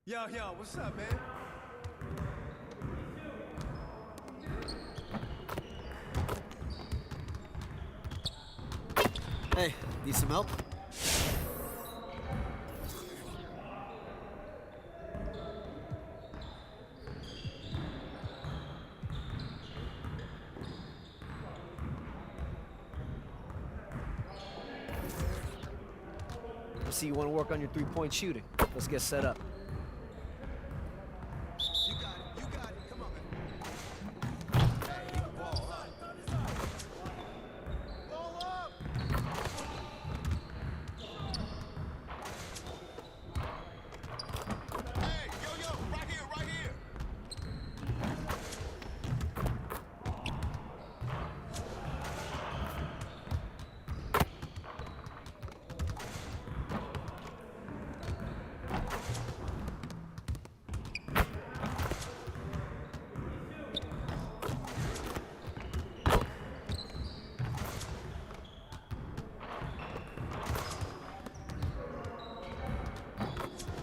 Yo, what's up, man? Hey, need some help? I see you want to work on your three-point shooting. Let's get set up. You got it, come on, man. Hey, he can ball, huh? Ball up! Hey, yo, right here, right here!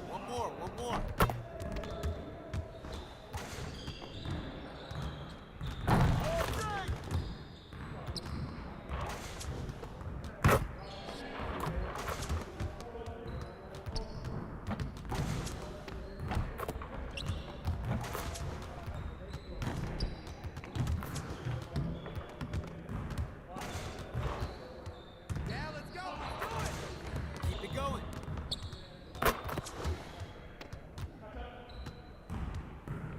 One more. Yeah, let's go, let's do it! Keep it going.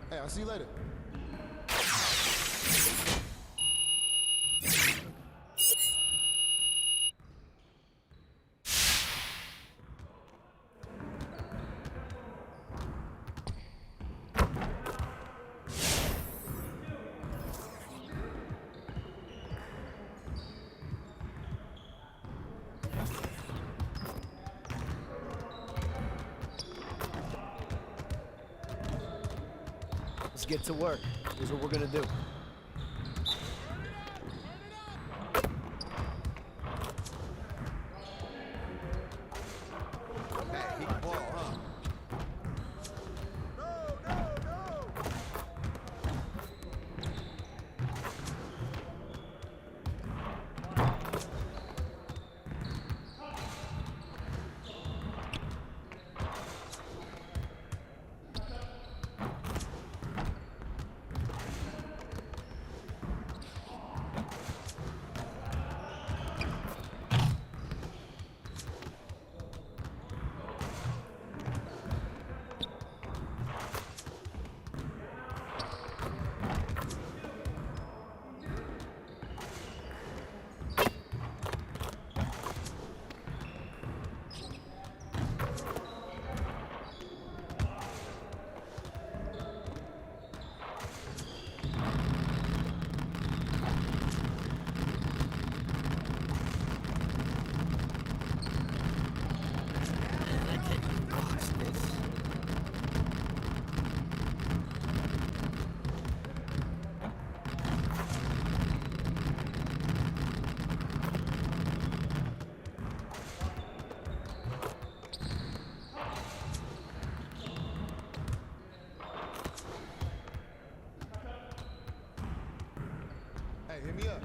Hey, I'll see you later. Let's get to work. Here's what we're gonna do. Hey, he can ball, huh? Hey, hit me up.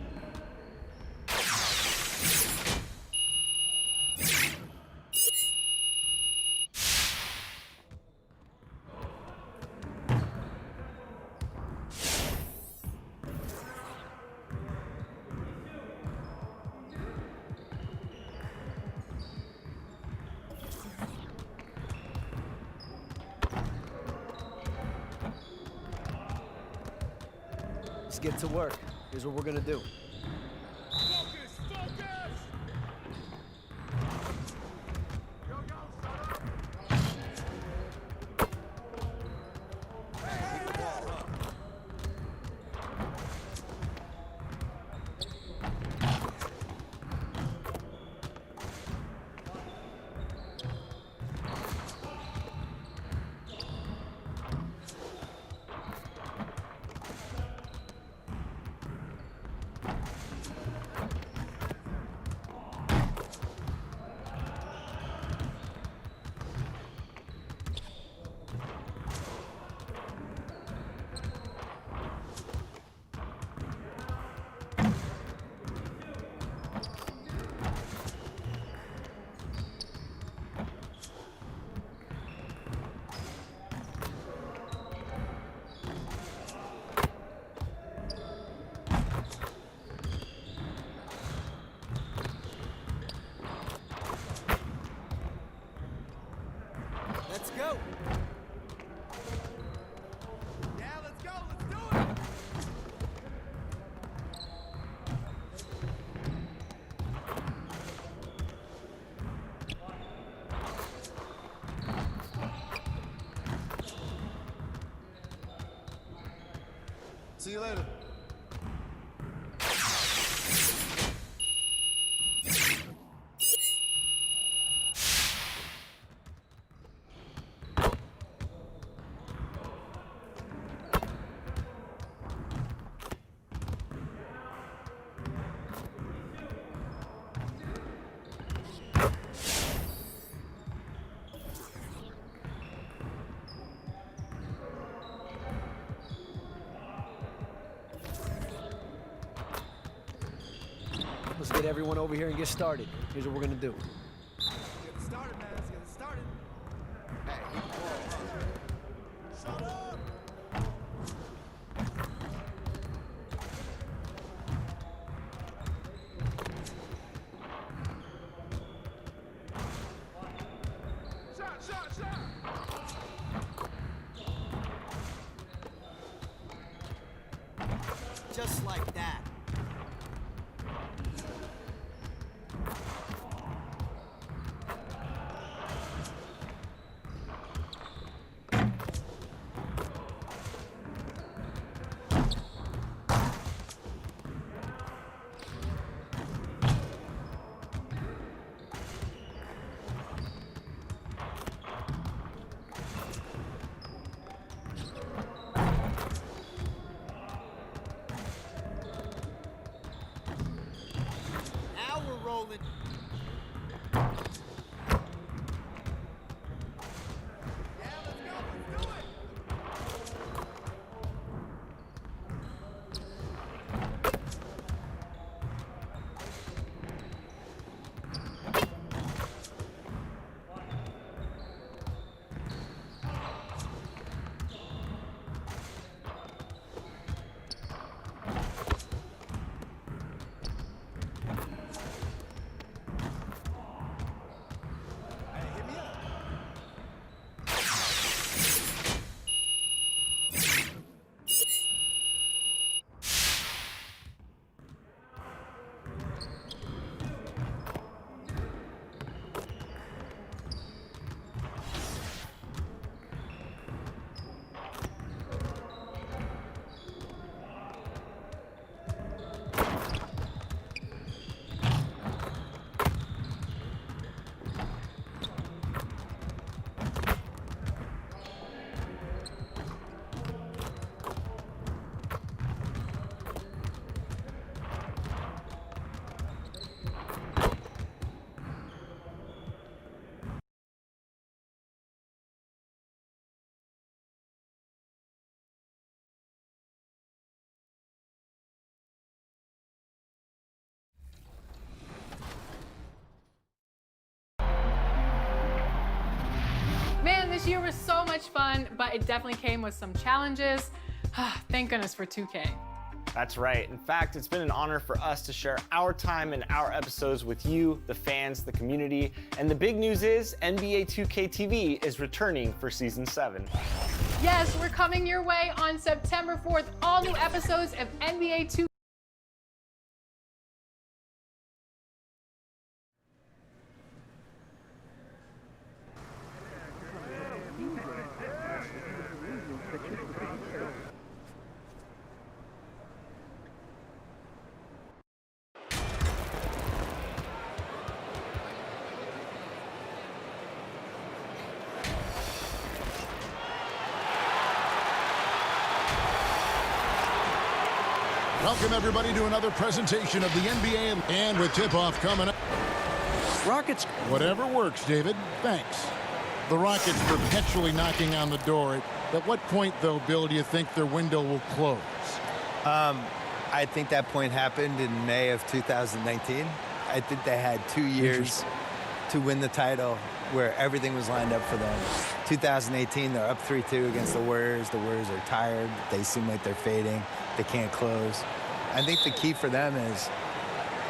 Let's get to work. Here's what we're gonna do. Focus! Yo, shut up! Hey, he can ball, huh? See you later. Let's get everyone over here and get started. Here's what we're gonna do. Let's get it started, man. Let's get it started. Hey, shut up! Shot! Just like that. Now we're rolling. Yeah, let's do it! Hey, hit me up. Man, this year was so much fun, but it definitely came with some challenges. Thank goodness for 2K. That's right. In fact, it's been an honor for us to share our time and our episodes with you, the fans, the community. And the big news is NBA 2K TV is returning for season 7. Yes, we're coming your way on September 4th. All new episodes of NBA 2K. Welcome, everybody, to another presentation of the NBA. And with tip-off coming up. Rockets. Whatever works, David. Thanks. The Rockets perpetually knocking on the door. At what point, though, Bill, do you think their window will close? I think that point happened in May of 2019. I think they had 2 years to win the title where everything was lined up for them. 2018, they're up 3-2 against the Warriors. The Warriors are tired. They seem like they're fading. They can't close. I think the key for them is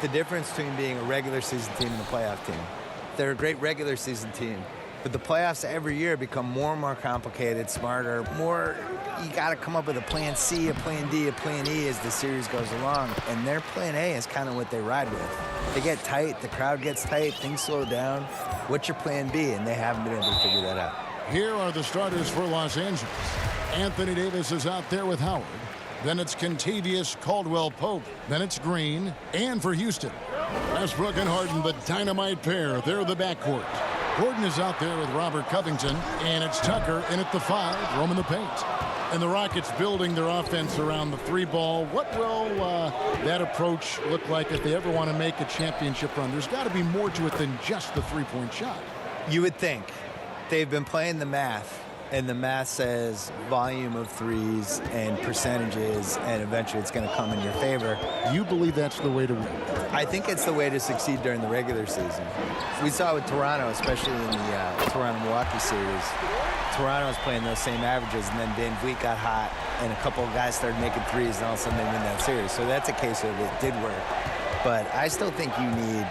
the difference between being a regular season team and a playoff team. They're a great regular season team, but the playoffs every year become more and more complicated, smarter, more. You got to come up with a plan C, a plan D, a plan E as the series goes along. And their plan A is kind of what they ride with. They get tight, the crowd gets tight, things slow down. What's your plan B? And they haven't been able to figure that out. Here are the starters for Los Angeles. Anthony Davis is out there with Howard. Then it's Kentavious Caldwell-Pope. Then it's Green. And for Houston, Westbrook and Harden, the dynamite pair. They're the backcourt. Gordon is out there with Robert Covington. And it's Tucker in at the 5, roaming the paint. And the Rockets building their offense around the 3-ball. What will that approach look like if they ever want to make a championship run? There's got to be more to it than just the 3-point shot. You would think. They've been playing the math, and the math says volume of threes and percentages, and eventually it's going to come in your favor. Do you believe that's the way to win? I think it's the way to succeed during the regular season. We saw it with Toronto, especially in the Toronto-Milwaukee series. Toronto was playing those same averages, and then Van Vliet got hot, and a couple of guys started making threes, and all of a sudden they win that series. So that's a case of it did work. But I still think you need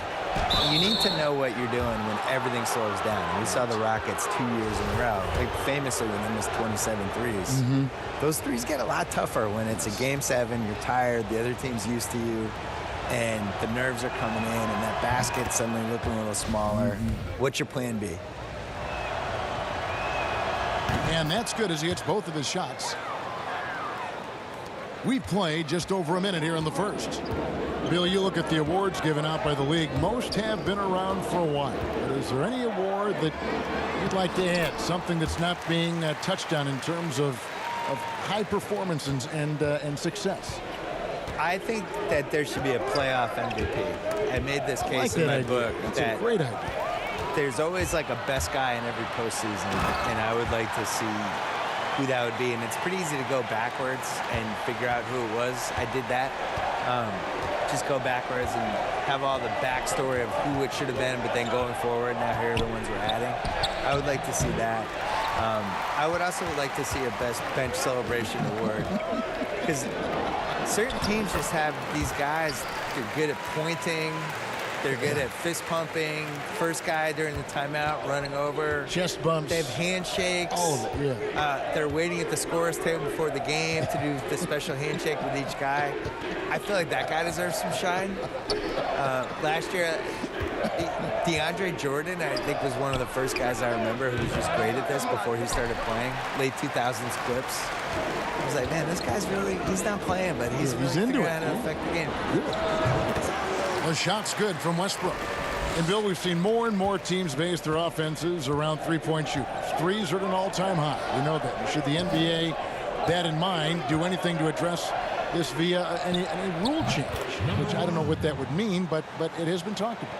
to know what you're doing when everything slows down. We saw the Rockets 2 years in a row, like famously when they missed 27 threes. Those threes get a lot tougher when it's a Game 7, you're tired, the other team's used to you, and the nerves are coming in, and that basket's suddenly looking a little smaller. What's your plan B? And that's good as he hits both of his shots. We've played just over a minute here in the first. Bill, you look at the awards given out by the league. Most have been around for a while. But is there any award that you'd like to add? Something that's not being touched on in terms of high performance and success? I think that there should be a playoff MVP. I made this case in my book. That's a great idea. There's always like a best guy in every postseason, and I would like to see who that would be. And it's pretty easy to go backwards and figure out who it was. I did that. Just go backwards and have all the backstory of who it should have been, but then going forward, now here are the ones we're adding. I would like to see that. I would also like to see a best bench celebration award, because certain teams just have these guys. They're good at pointing. They're good at fist pumping. First guy during the timeout running over. Chest bumps. They have handshakes. All of it, yeah. They're waiting at the scorer's table before the game to do the special handshake with each guy. I feel like that guy deserves some shine. Last year, DeAndre Jordan, I think, was one of the first guys I remember who was just great at this before he started playing. Late 2000s clips. I was like, man, this guy's he's not playing, but he's really into figuring it. out how to affect the game. The shot's good from Westbrook. And, Bill, we've seen more and more teams base their offenses around three-point shooters. Threes are at an all-time high. We know that. Should the NBA, that in mind, do anything to address this via any rule change? Which I don't know what that would mean, but it has been talked about.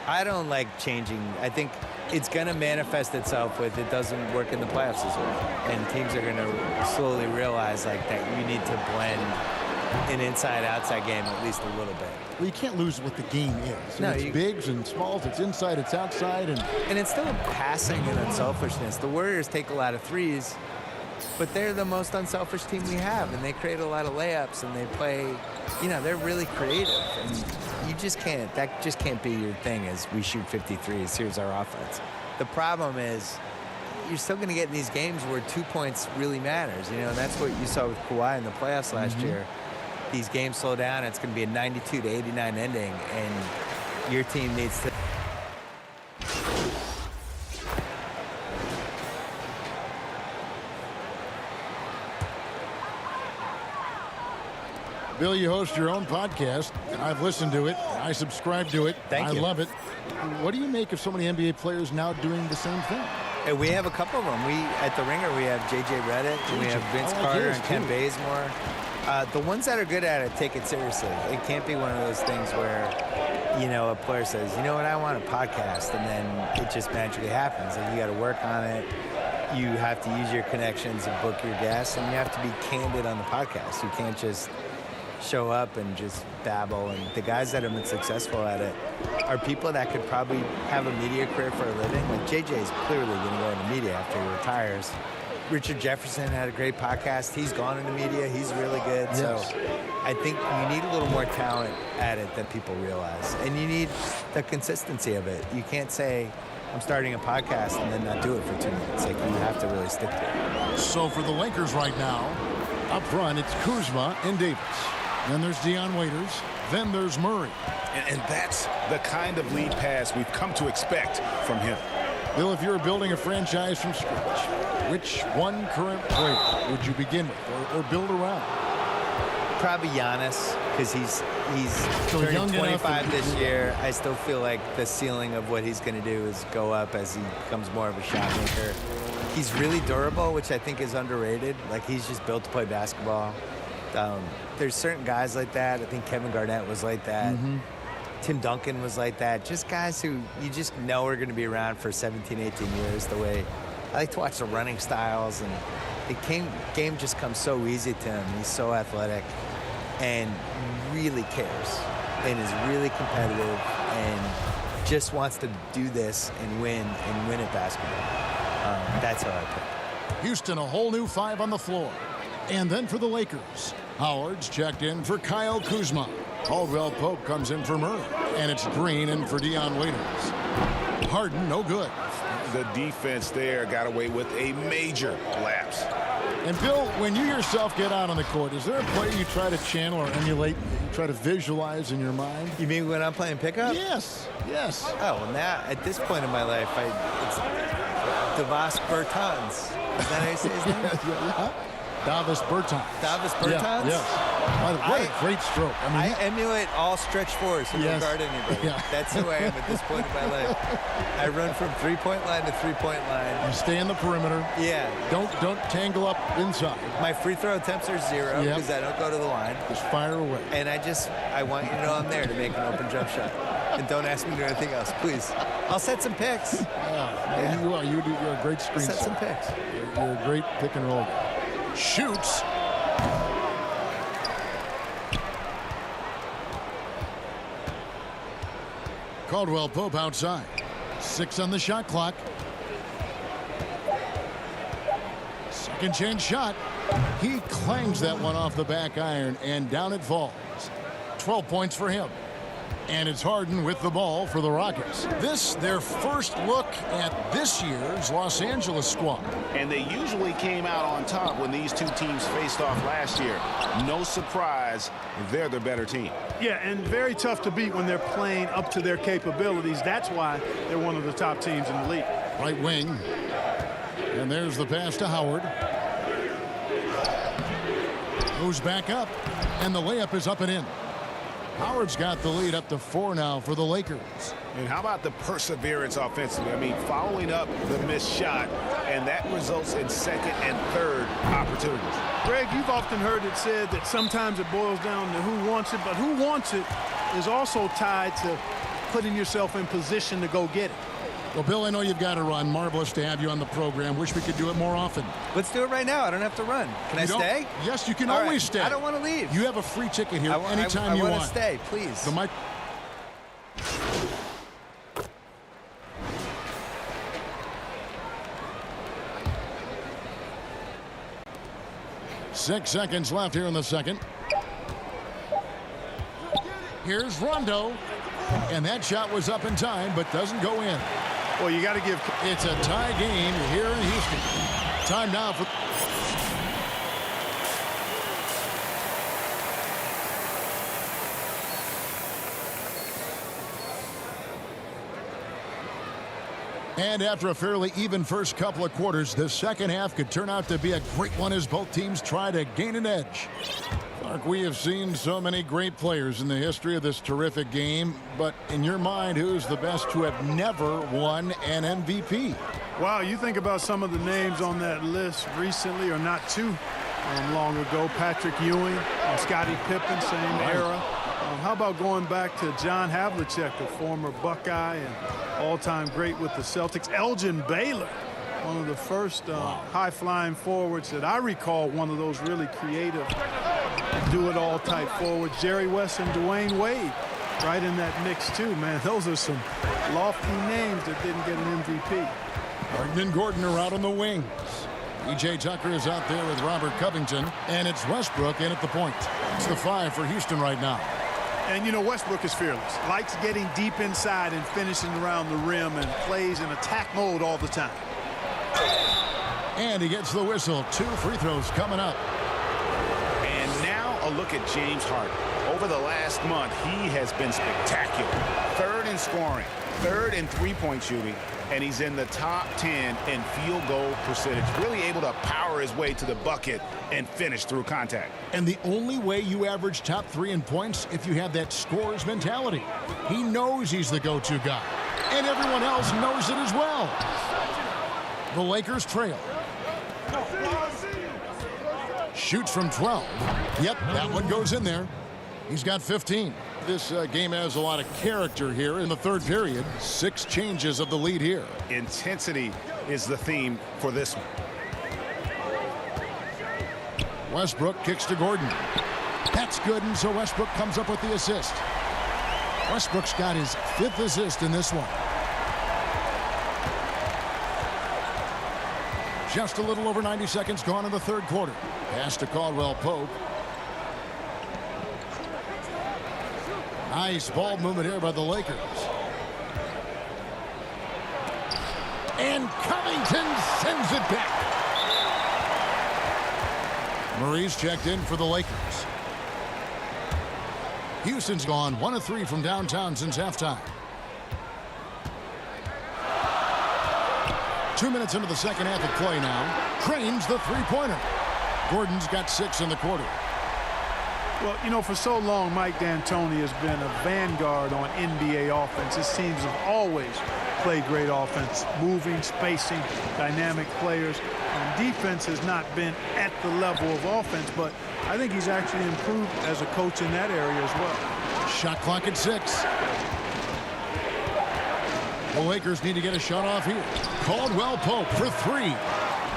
I don't like changing. I think it's going to manifest itself with it doesn't work in the playoffs as well. And teams are going to slowly realize like that you need to blend an inside-outside game at least a little bit. Well, you can't lose what the game is. No, it's bigs and smalls, it's inside, it's outside. And it's still passing and unselfishness. The Warriors take a lot of threes, but they're the most unselfish team we have, and they create a lot of layups, and they play, they're really creative. And that just can't be your thing is we shoot 53s, here's our offense. The problem is you're still going to get in these games where 2 points really matters, and that's what you saw with Kawhi in the playoffs last year. These games slow down, it's going to be a 92-89 ending, and your team needs to. Bill, you host your own podcast. I've listened to it. I subscribe to it. Thank you. I love it. What do you make of so many NBA players now doing the same thing? And we have a couple of them. At the Ringer, we have J.J. Redick, and we have Vince Carter and Ken Bazemore. The ones that are good at it take it seriously. It can't be one of those things where, a player says, you know what, I want a podcast, and then it just magically happens. Like, you got to work on it. You have to use your connections and book your guests, and you have to be candid on the podcast. You can't just show up and just babble. And the guys that have been successful at it are people that could probably have a media career for a living. Like JJ is clearly going to go into media after he retires. Richard Jefferson had a great podcast. He's gone into media. He's really good. Yes. So I think you need a little more talent at it than people realize. And you need the consistency of it. You can't say, I'm starting a podcast and then not do it for 2 minutes. Like, you have to really stick to it. So for the Lakers right now, up front, it's Kuzma and Davis. Then there's Dion Waiters. Then there's Murray. And that's the kind of lead pass we've come to expect from him. Bill, if you're building a franchise from scratch, which one current player would you begin with or build around? Probably Giannis, because he's So turning young enough 25 to- this year. I still feel like the ceiling of what he's going to do is go up as he becomes more of a shot maker. He's really durable, which I think is underrated. Like, he's just built to play basketball. There's certain guys like that. I think Kevin Garnett was like that. Tim Duncan was like that. Just guys who you just know are going to be around for 17, 18 years. The way I like to watch the running styles, and the game just comes so easy to him. He's so athletic and really cares and is really competitive and just wants to do this and win at basketball. That's how I pick. Houston, a whole new 5 on the floor. And then for the Lakers, Howard's checked in for Kyle Kuzma. Caldwell Pope comes in for Murray. And it's Green in for Dion Waiters. Harden, no good. The defense there got away with a major lapse. And Bill, when you yourself get out on the court, is there a player you try to channel or emulate, you try to visualize in your mind? You mean when I'm playing pickup? Yes, yes. Oh, well, now, at this point in my life, it's Davis Bertans. Is that how you say his name? Yeah. Davis Bertans. Davis Bertans? Yeah, yes. What a great stroke. I emulate all stretch fours who don't Yes. guard anybody. Yeah. That's who I am at this point in my life. I run from three-point line to three-point line. You stay in the perimeter. Yeah. Don't tangle up inside. My free throw attempts are 0 Yep. because I don't go to the line. Just fire away. And I want you to know I'm there to make an open jump shot. And don't ask me to do anything else, please. I'll set some picks. Yeah. You are. You're a great screen Set some setter. picks. You're a great pick and roll guy. Shoots. Caldwell Pope outside. 6 on the shot clock. Second chance shot. He clangs that one off the back iron, and down it falls. 12 points for him. And it's Harden with the ball for the Rockets. This, their first look at this year's Los Angeles squad. And they usually came out on top when these two teams faced off last year. No surprise, they're the better team. Yeah, and very tough to beat when they're playing up to their capabilities. That's why they're one of the top teams in the league. Right wing. And there's the pass to Howard. Moves back up. And the layup is up and in. Howard's got the lead up to 4 now for the Lakers. And how about the perseverance offensively? I mean, following up the missed shot, and that results in second and third opportunities. Greg, you've often heard it said that sometimes it boils down to who wants it, but who wants it is also tied to putting yourself in position to go get it. Well, Bill, I know you've got to run. Marvelous to have you on the program. Wish we could do it more often. Let's do it right now. I don't have to run. Can I You don't- stay? Yes, you can All always right. stay. I don't want to leave. You have a free ticket here anytime I you want want. to stay, please. The mic. Six seconds left here in the second. Here's Rondo. And that shot was up in time, but doesn't go in. Well, you got to give. It's a tie game here in Houston. Time now for. And after a fairly even first couple of quarters, the second half could turn out to be a great one as both teams try to gain an edge. Clark, we have seen so many great players in the history of this terrific game, but in your mind, who's the best to have never won an MVP? Wow, you think about some of the names on that list recently, or not too long ago. Patrick Ewing, Scottie Pippen, same era. How about going back to John Havlicek, the former Buckeye and all-time great with the Celtics. Elgin Baylor, one of the first high-flying forwards that I recall, one of those really creative, do-it-all type forwards. Jerry West and Dwayne Wade right in that mix too, man. Those are some lofty names that didn't get an MVP. Harden and Gordon are out on the wings. E.J. Tucker is out there with Robert Covington, and it's Westbrook in at the point. It's the 5 for Houston right now. And, you know, Westbrook is fearless. Likes getting deep inside and finishing around the rim and plays in attack mode all the time. And he gets the whistle. 2 free throws coming up. And now a look at James Harden. over the last month, he has been spectacular. 3rd in scoring, 3rd in three-point shooting, and he's in the top 10 in field goal percentage. Really able to power his way to the bucket and finish through contact. And the only way you average top 3 in points if you have that scorer's mentality. He knows he's the go-to guy, and everyone else knows it as well. The Lakers trail. Shoots from 12. Yep, that one goes in there. He's got 15. This game has a lot of character here in the 3rd period. 6 changes of the lead here. Intensity is the theme for this one. Westbrook kicks to Gordon. That's good, and so Westbrook comes up with the assist. Westbrook's got his 5th assist in this one. Just a little over 90 seconds gone in the 3rd quarter. Pass to Caldwell Pope. Nice ball movement here by the Lakers. And Covington sends it back. Murray's checked in for the Lakers. Houston's gone 1 of 3 from downtown since halftime. 2 minutes into the second half of play now. Trains the three-pointer. Gordon's got 6 in the quarter. Well, you know, for so long, Mike D'Antoni has been a vanguard on NBA offense. His teams have always played great offense, moving, spacing, dynamic players. Defense has not been at the level of offense, but I think he's actually improved as a coach in that area as well. Shot clock at 6. The Lakers need to get a shot off here. Caldwell Pope for 3.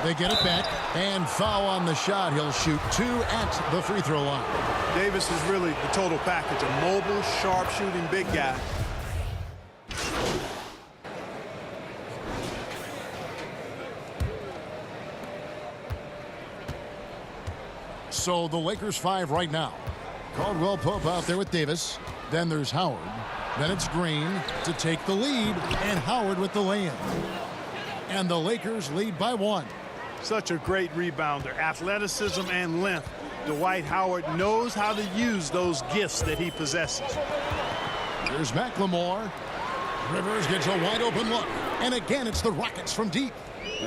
They get it back, and foul on the shot. He'll shoot 2 at the free throw line. Davis is really the total package, a mobile, sharp-shooting big guy. So the Lakers 5 right now. Caldwell Pope out there with Davis. Then there's Howard. Then it's Green to take the lead, and Howard with the lay-in. And the Lakers lead by 1. Such a great rebounder, athleticism and length. Dwight Howard knows how to use those gifts that he possesses. There's McLemore. Rivers gets a wide open look. And again, it's the Rockets from deep.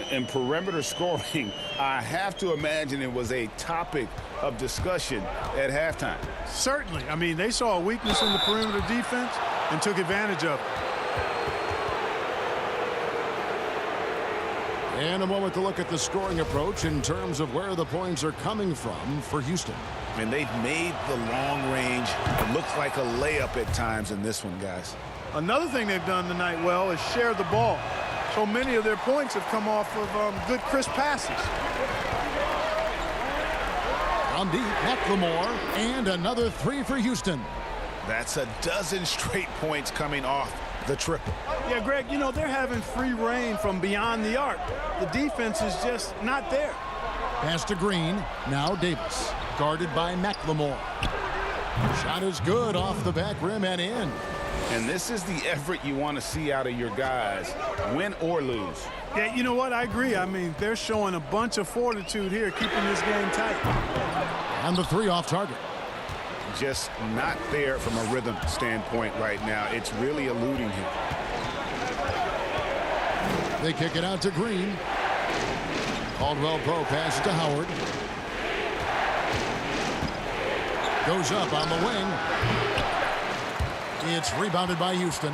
In perimeter scoring, I have to imagine it was a topic of discussion at halftime. Certainly. I mean, they saw a weakness in the perimeter defense and took advantage of it. And a moment to look at the scoring approach in terms of where the points are coming from for Houston. And they've made the long range. It looks like a layup at times in this one, guys. Another thing they've done tonight well is share the ball. So many of their points have come off of good, crisp passes. From deep, McLemore, and another 3 for Houston. That's a dozen straight points coming off the triple. Yeah, Greg, you know, they're having free reign from beyond the arc. The defense is just not there. Pass to Green. Now Davis, guarded by McLemore. Shot is good off the back rim and in. And this is the effort you want to see out of your guys, win or lose. Yeah, you know what? I agree. I mean, they're showing a bunch of fortitude here, keeping this game tight. And the 3 off target. Just not there from a rhythm standpoint right now. It's really eluding him. They kick it out to Green. Caldwell Pope passes to Howard. Goes up on the wing. It's rebounded by Houston.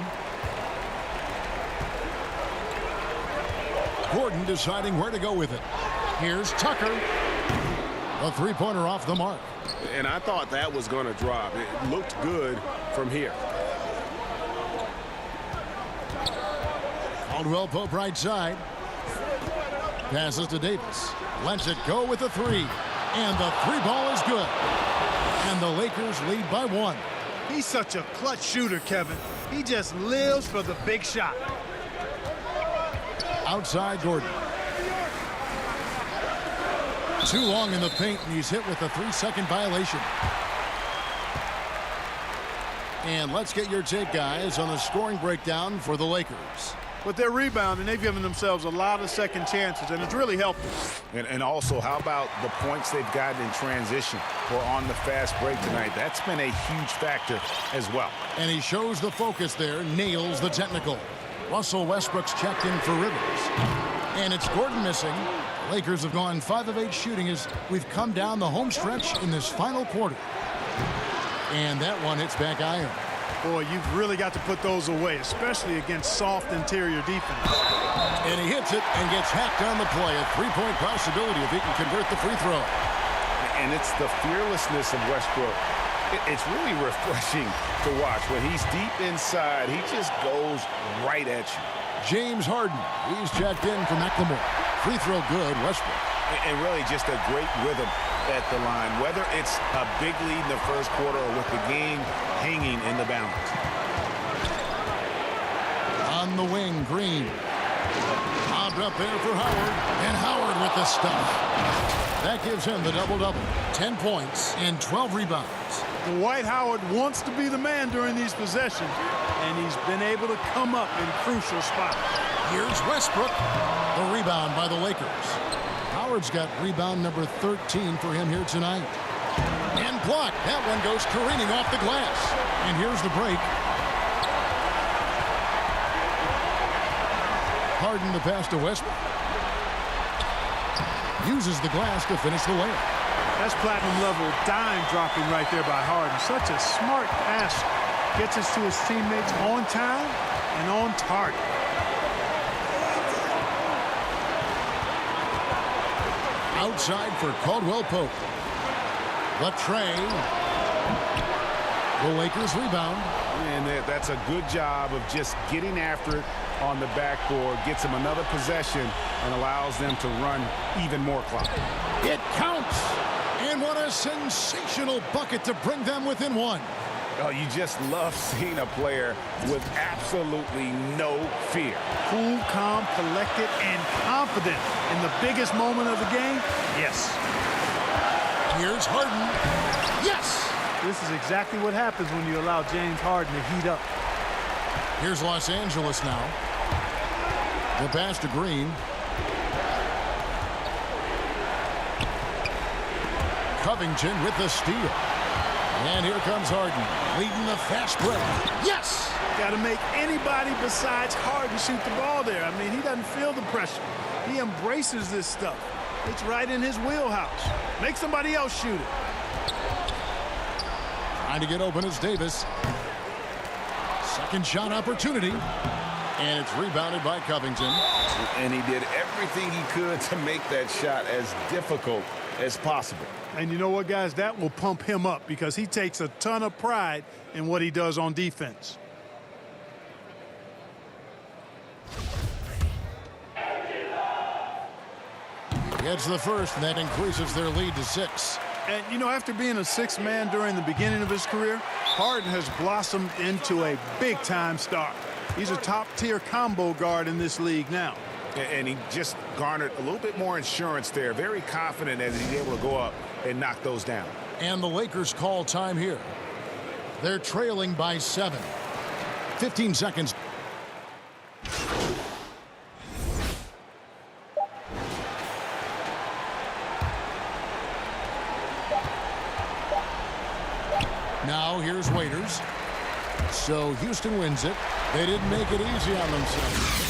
Gordon deciding where to go with it. Here's Tucker. A three-pointer off the mark. And I thought that was going to drop. It looked good from here. Caldwell Pope right side. Passes to Davis. Lets it go with the 3. And the 3 ball is good. And the Lakers lead by 1. He's such a clutch shooter, Kevin. He just lives for the big shot. Outside Gordon. Too long in the paint, and he's hit with a 3-second violation. And let's get your take, guys, on the scoring breakdown for the Lakers. But they're rebounding. They've given themselves a lot of second chances, and it's really helped them. And also, how about the points they've gotten in transition or on the fast break tonight? That's been a huge factor as well. And he shows the focus there, nails the technical. Russell Westbrook's checked in for Rivers. And it's Gordon missing. Lakers have gone 5 of 8 shooting as we've come down the home stretch in this final quarter. And that one hits back iron. Boy, you've really got to put those away, especially against soft interior defense. And he hits it and gets hacked on the play. A three-point possibility if he can convert the free throw. And it's the fearlessness of Westbrook. It's really refreshing to watch. When he's deep inside, he just goes right at you. James Harden, he's checked in for McLemore. Free throw good, Westbrook. And really just a great rhythm at the line, whether it's a big lead in the first quarter or with the game hanging in the balance. On the wing, Green. Lobbed up there for Howard, and Howard with the stuff. That gives him the double-double. 10 points and 12 rebounds. Dwight Howard wants to be the man during these possessions, and he's been able to come up in crucial spots. Here's Westbrook. The rebound by the Lakers. Howard's got rebound number 13 for him here tonight. And blocked. That one goes careening off the glass. And here's the break. Harden the pass to Westbrook. Uses the glass to finish the layup. That's platinum-level dime dropping right there by Harden. Such a smart pass. Gets us to his teammates on time and on target. Outside for Caldwell Pope. Latrey. The Lakers rebound. And that's a good job of just getting after it on the backboard. Gets them another possession and allows them to run even more clock. It counts. And what a sensational bucket to bring them within one. Oh, you just love seeing a player with absolutely no fear. Cool, calm, collected, and confident in the biggest moment of the game. Yes. Here's Harden. Yes! This is exactly what happens when you allow James Harden to heat up. Here's Los Angeles now. The pass to Green. Covington with the steal. And here comes Harden, leading the fast break. Yes! Got to make anybody besides Harden shoot the ball there. I mean, he doesn't feel the pressure. He embraces this stuff. It's right in his wheelhouse. Make somebody else shoot it. Trying to get open is Davis. Second shot opportunity. And it's rebounded by Covington. And he did everything he could to make that shot as difficult as possible. And you know what, guys? That will pump him up because he takes a ton of pride in what he does on defense. Gets the first, and that increases their lead to 6. And, you know, after being a sixth man during the beginning of his career, Harden has blossomed into a big-time star. He's a top-tier combo guard in this league now. And he just garnered a little bit more insurance there. Very confident as he's able to go up and knock those down. And the Lakers call time here. They're trailing by 7. 15 seconds. Now here's Waiters. So Houston wins it. They didn't make it easy on themselves.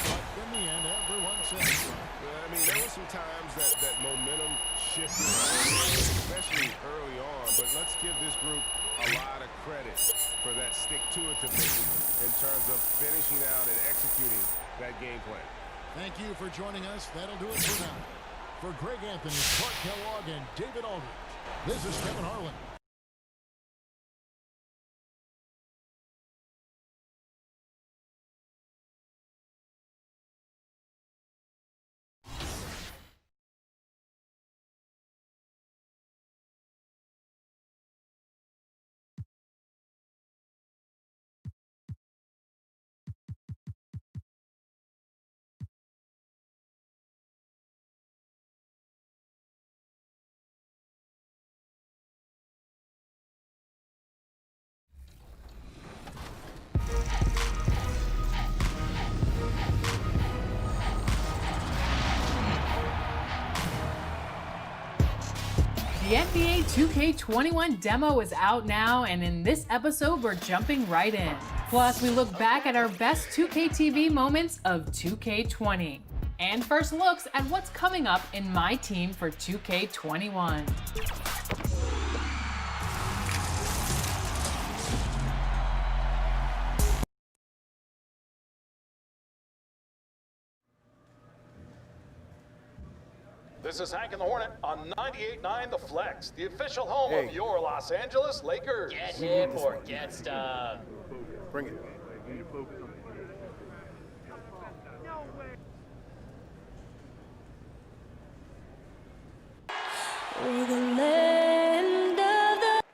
But in the end, everyone said. I mean, there were some times that momentum shifted, especially early on. But let's give this group a lot of credit for that stick-to-itiveness in terms of finishing out and executing that game plan. Thank you for joining us. That'll do it for now. For Greg Anthony, Clark Kellogg, and David Aldridge, this is Kevin Harlan. The NBA 2K21 demo is out now, and in this episode, we're jumping right in. Plus, we look back at our best 2K TV moments of 2K20. And first looks at what's coming up in my team for 2K21. This is Hank and the Hornet on 98.9 The Flex, the official home of your Los Angeles Lakers. Get hip or get stuff. Bring it.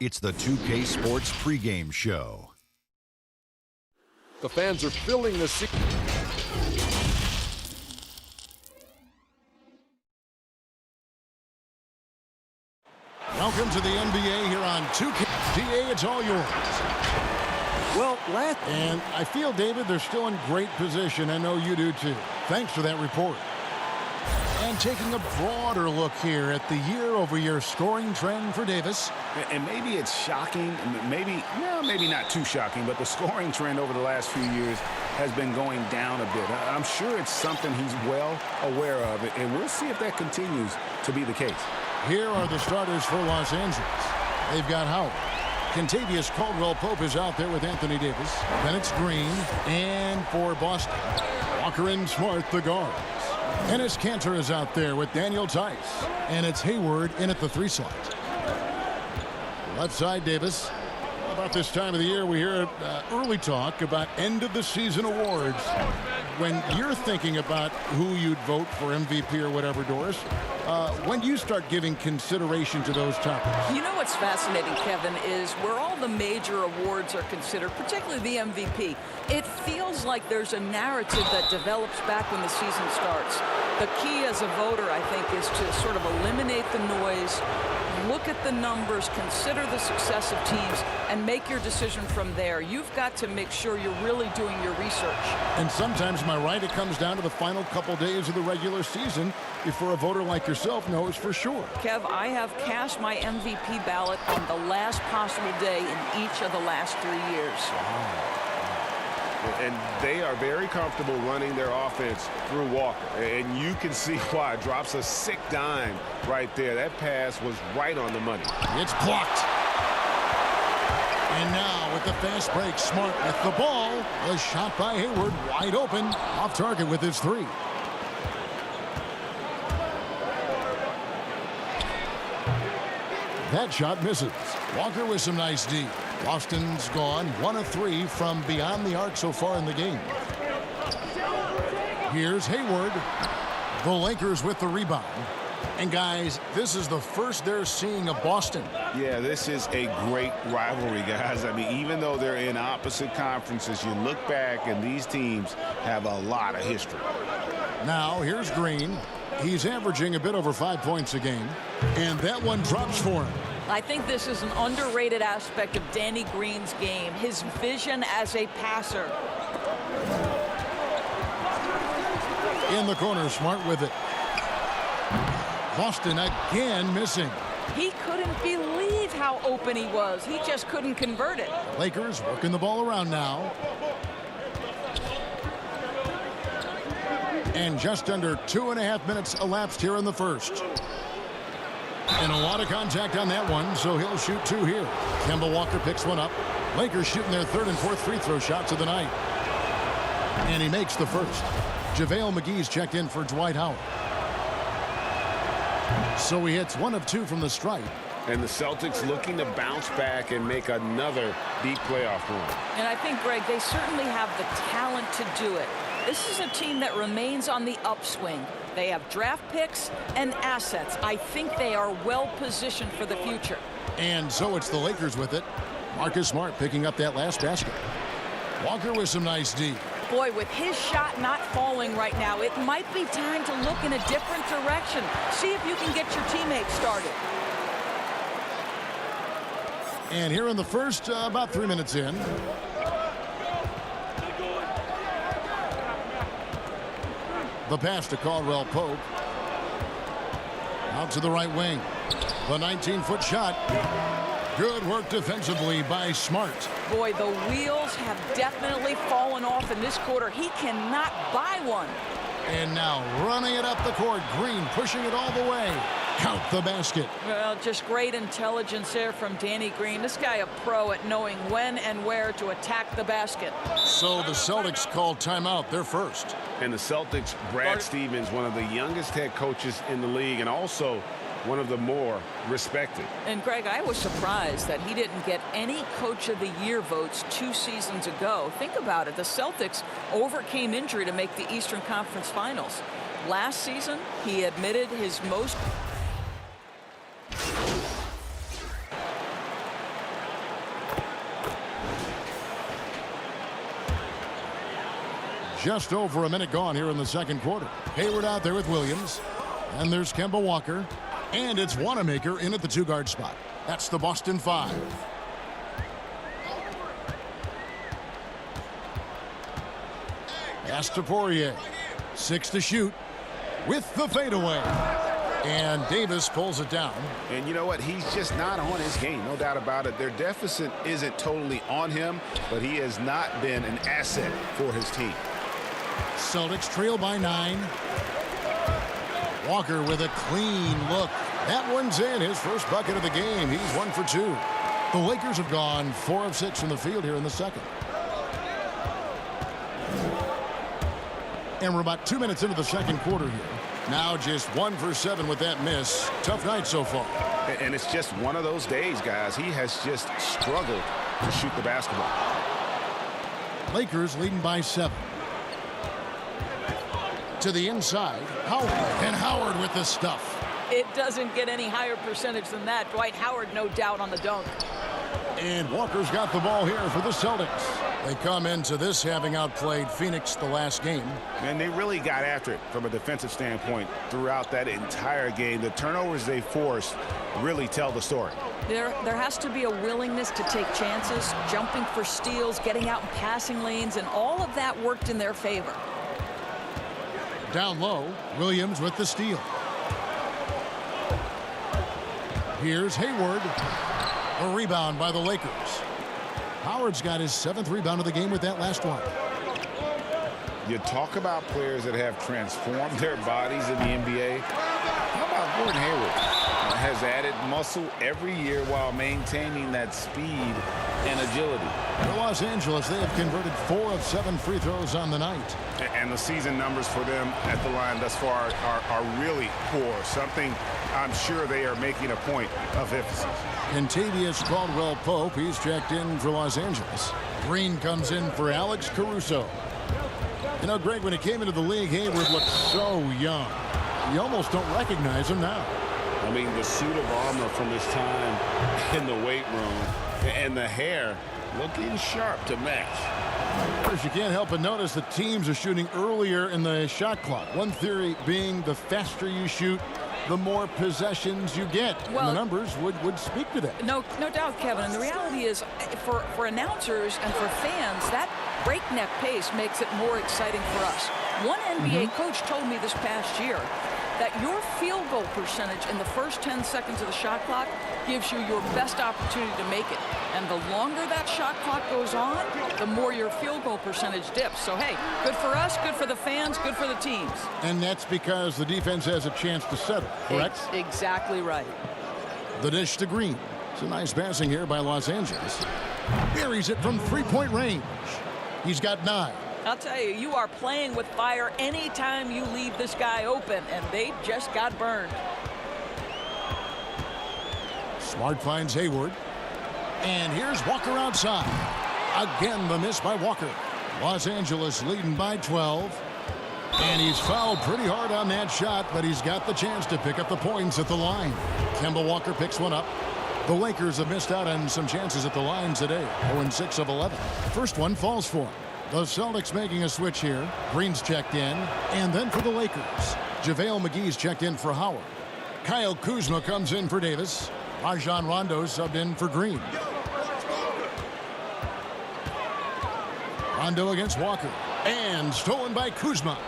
It's the 2K Sports pregame show. The fans are filling the seat. Welcome to the NBA here on 2K. DA, it's all yours. Well, and I feel, David, they're still in great position. I know you do too. Thanks for that report. And taking a broader look here at the year-over-year scoring trend for Davis. And maybe it's shocking, maybe not too shocking, but the scoring trend over the last few years has been going down a bit. I'm sure it's something he's well aware of, and we'll see if that continues to be the case. Here are the starters for Los Angeles. They've got Howard. Kentavious Caldwell-Pope is out there with Anthony Davis. Then it's Green. And for Boston, Walker and Smart, the guards. Enes Kanter is out there with Daniel Tice. And it's Hayward in at the 3 slot. Left side, Davis. About this time of the year, we hear early talk about end-of-the-season awards. When you're thinking about who you'd vote for MVP or whatever, Doris, when do you start giving consideration to those topics? You know what's fascinating, Kevin, is where all the major awards are considered, particularly the MVP, it feels like there's a narrative that develops back when the season starts. The key as a voter, I think, is to sort of eliminate the noise, look at the numbers, consider the success of teams, and make your decision from there. You've got to make sure you're really doing your research. And sometimes, am I right, it comes down to the final couple days of the regular season before a voter like yourself knows for sure. Kev, I have cast my MVP ballot on the last possible day in each of the last 3 years. And they are very comfortable running their offense through Walker. And you can see why. Drops a sick dime right there. That pass was right on the money. It's blocked. And now with the fast break, Smart with the ball. A shot by Hayward, wide open, off target with his 3. That shot misses. Walker with some nice D. Boston's gone 1 of 3 from beyond the arc so far in the game. Here's Hayward. The Lakers with the rebound. And guys, this is the first they're seeing of Boston. Yeah, this is a great rivalry, guys. I mean, even though they're in opposite conferences, you look back and these teams have a lot of history. Now here's Green. He's averaging a bit over 5 points a game. And that one drops for him. I think this is an underrated aspect of Danny Green's game, his vision as a passer. In the corner, Smart with it. Boston again missing. He couldn't believe how open he was. He just couldn't convert it. Lakers working the ball around now. And just under 2.5 minutes elapsed here in the first. And a lot of contact on that one, so he'll shoot 2 here. Kemba Walker picks one up. Lakers shooting their 3rd and 4th free throw shots of the night. And he makes the first. JaVale McGee's checked in for Dwight Howard. So he hits 1 of 2 from the stripe. And the Celtics looking to bounce back and make another deep playoff run. And I think, Greg, they certainly have the talent to do it. This is a team that remains on the upswing. They have draft picks and assets. I think they are well positioned for the future. And so it's the Lakers with it. Marcus Smart picking up that last basket. Walker with some nice D. Boy, with his shot not falling right now, it might be time to look in a different direction. See if you can get your teammates started. And here in the first, about 3 minutes in. The pass to Caldwell-Pope. Out to the right wing. The 19-foot shot. Good work defensively by Smart. Boy, the wheels have definitely fallen off in this quarter. He cannot buy one. And now running it up the court. Green pushing it all the way. Count the basket. Well, just great intelligence there from Danny Green. This guy a pro at knowing when and where to attack the basket. So the Celtics called timeout, their first. And the Celtics, Brad Stevens, one of the youngest head coaches in the league and also one of the more respected. And Greg, I was surprised that he didn't get any Coach of the Year votes 2 seasons ago. Think about it. The Celtics overcame injury to make the Eastern Conference Finals. Last season, he admitted his most... Just over a minute gone here in the second quarter. Hayward out there with Williams. And there's Kemba Walker. And it's Wanamaker in at the 2-guard spot. That's the Boston 5. Pass to Poirier. 6 to shoot. With the fadeaway. And Davis pulls it down. And you know what? He's just not on his game, no doubt about it. Their deficit isn't totally on him, but he has not been an asset for his team. Celtics trail by 9. Walker with a clean look. That one's in. His first bucket of the game. He's 1 for 2. The Lakers have gone 4 of 6 from the field here in the second. And we're about 2 minutes into the second quarter here. Now just 1 for 7 with that miss. Tough night so far. And it's just one of those days, guys. He has just struggled to shoot the basketball. Lakers leading by 7. To the inside, Howard. And Howard with the stuff. It doesn't get any higher percentage than that. Dwight Howard, no doubt, on the dunk. And Walker's got the ball here for the Celtics. They come into this having outplayed Phoenix the last game. And they really got after it from a defensive standpoint throughout that entire game. The turnovers they forced really tell the story. There has to be a willingness to take chances, jumping for steals, getting out in passing lanes, and all of that worked in their favor. Down low, Williams with the steal. Here's Hayward. A rebound by the Lakers. Howard's got his 7th rebound of the game with that last one. You talk about players that have transformed their bodies in the NBA. How about Gordon Hayward? Has added muscle every year while maintaining that speed and agility. For Los Angeles, they have converted 4 of 7 free throws on the night. And the season numbers for them at the line thus far are really poor. Something I'm sure they are making a point of emphasis. Kentavious Caldwell-Pope, he's checked in for Los Angeles. Green comes in for Alex Caruso. You know, Greg, when he came into the league, Hayward looked so young. You almost don't recognize him now. I mean, the suit of armor from his time in the weight room and the hair looking sharp to match. Of course, you can't help but notice the teams are shooting earlier in the shot clock. One theory being the faster you shoot, the more possessions you get. Well, and the numbers would speak to that. No doubt, Kevin. And the reality is, for announcers and for fans, that breakneck pace makes it more exciting for us. One NBA coach told me this past year that your field goal percentage in the first 10 seconds of the shot clock gives you your best opportunity to make it. And the longer that shot clock goes on, the more your field goal percentage dips. So, hey, good for us, good for the fans, good for the teams. And that's because the defense has a chance to settle, correct? Exactly right. The dish to Green. It's a nice passing here by Los Angeles. Buries it from three-point range. He's got 9. I'll tell you, you are playing with fire anytime you leave this guy open, and they just got burned. Smart finds Hayward. And here's Walker outside. Again, the miss by Walker. Los Angeles leading by 12. And he's fouled pretty hard on that shot, but he's got the chance to pick up the points at the line. Kemba Walker picks one up. The Lakers have missed out on some chances at the line today. 0-6 of 11. First one falls for him. The Celtics making a switch here. Green's checked in. And then for the Lakers, JaVale McGee's checked in for Howard. Kyle Kuzma comes in for Davis. Rajon Rondo subbed in for Green. Rondo against Walker. And stolen by Kuzma.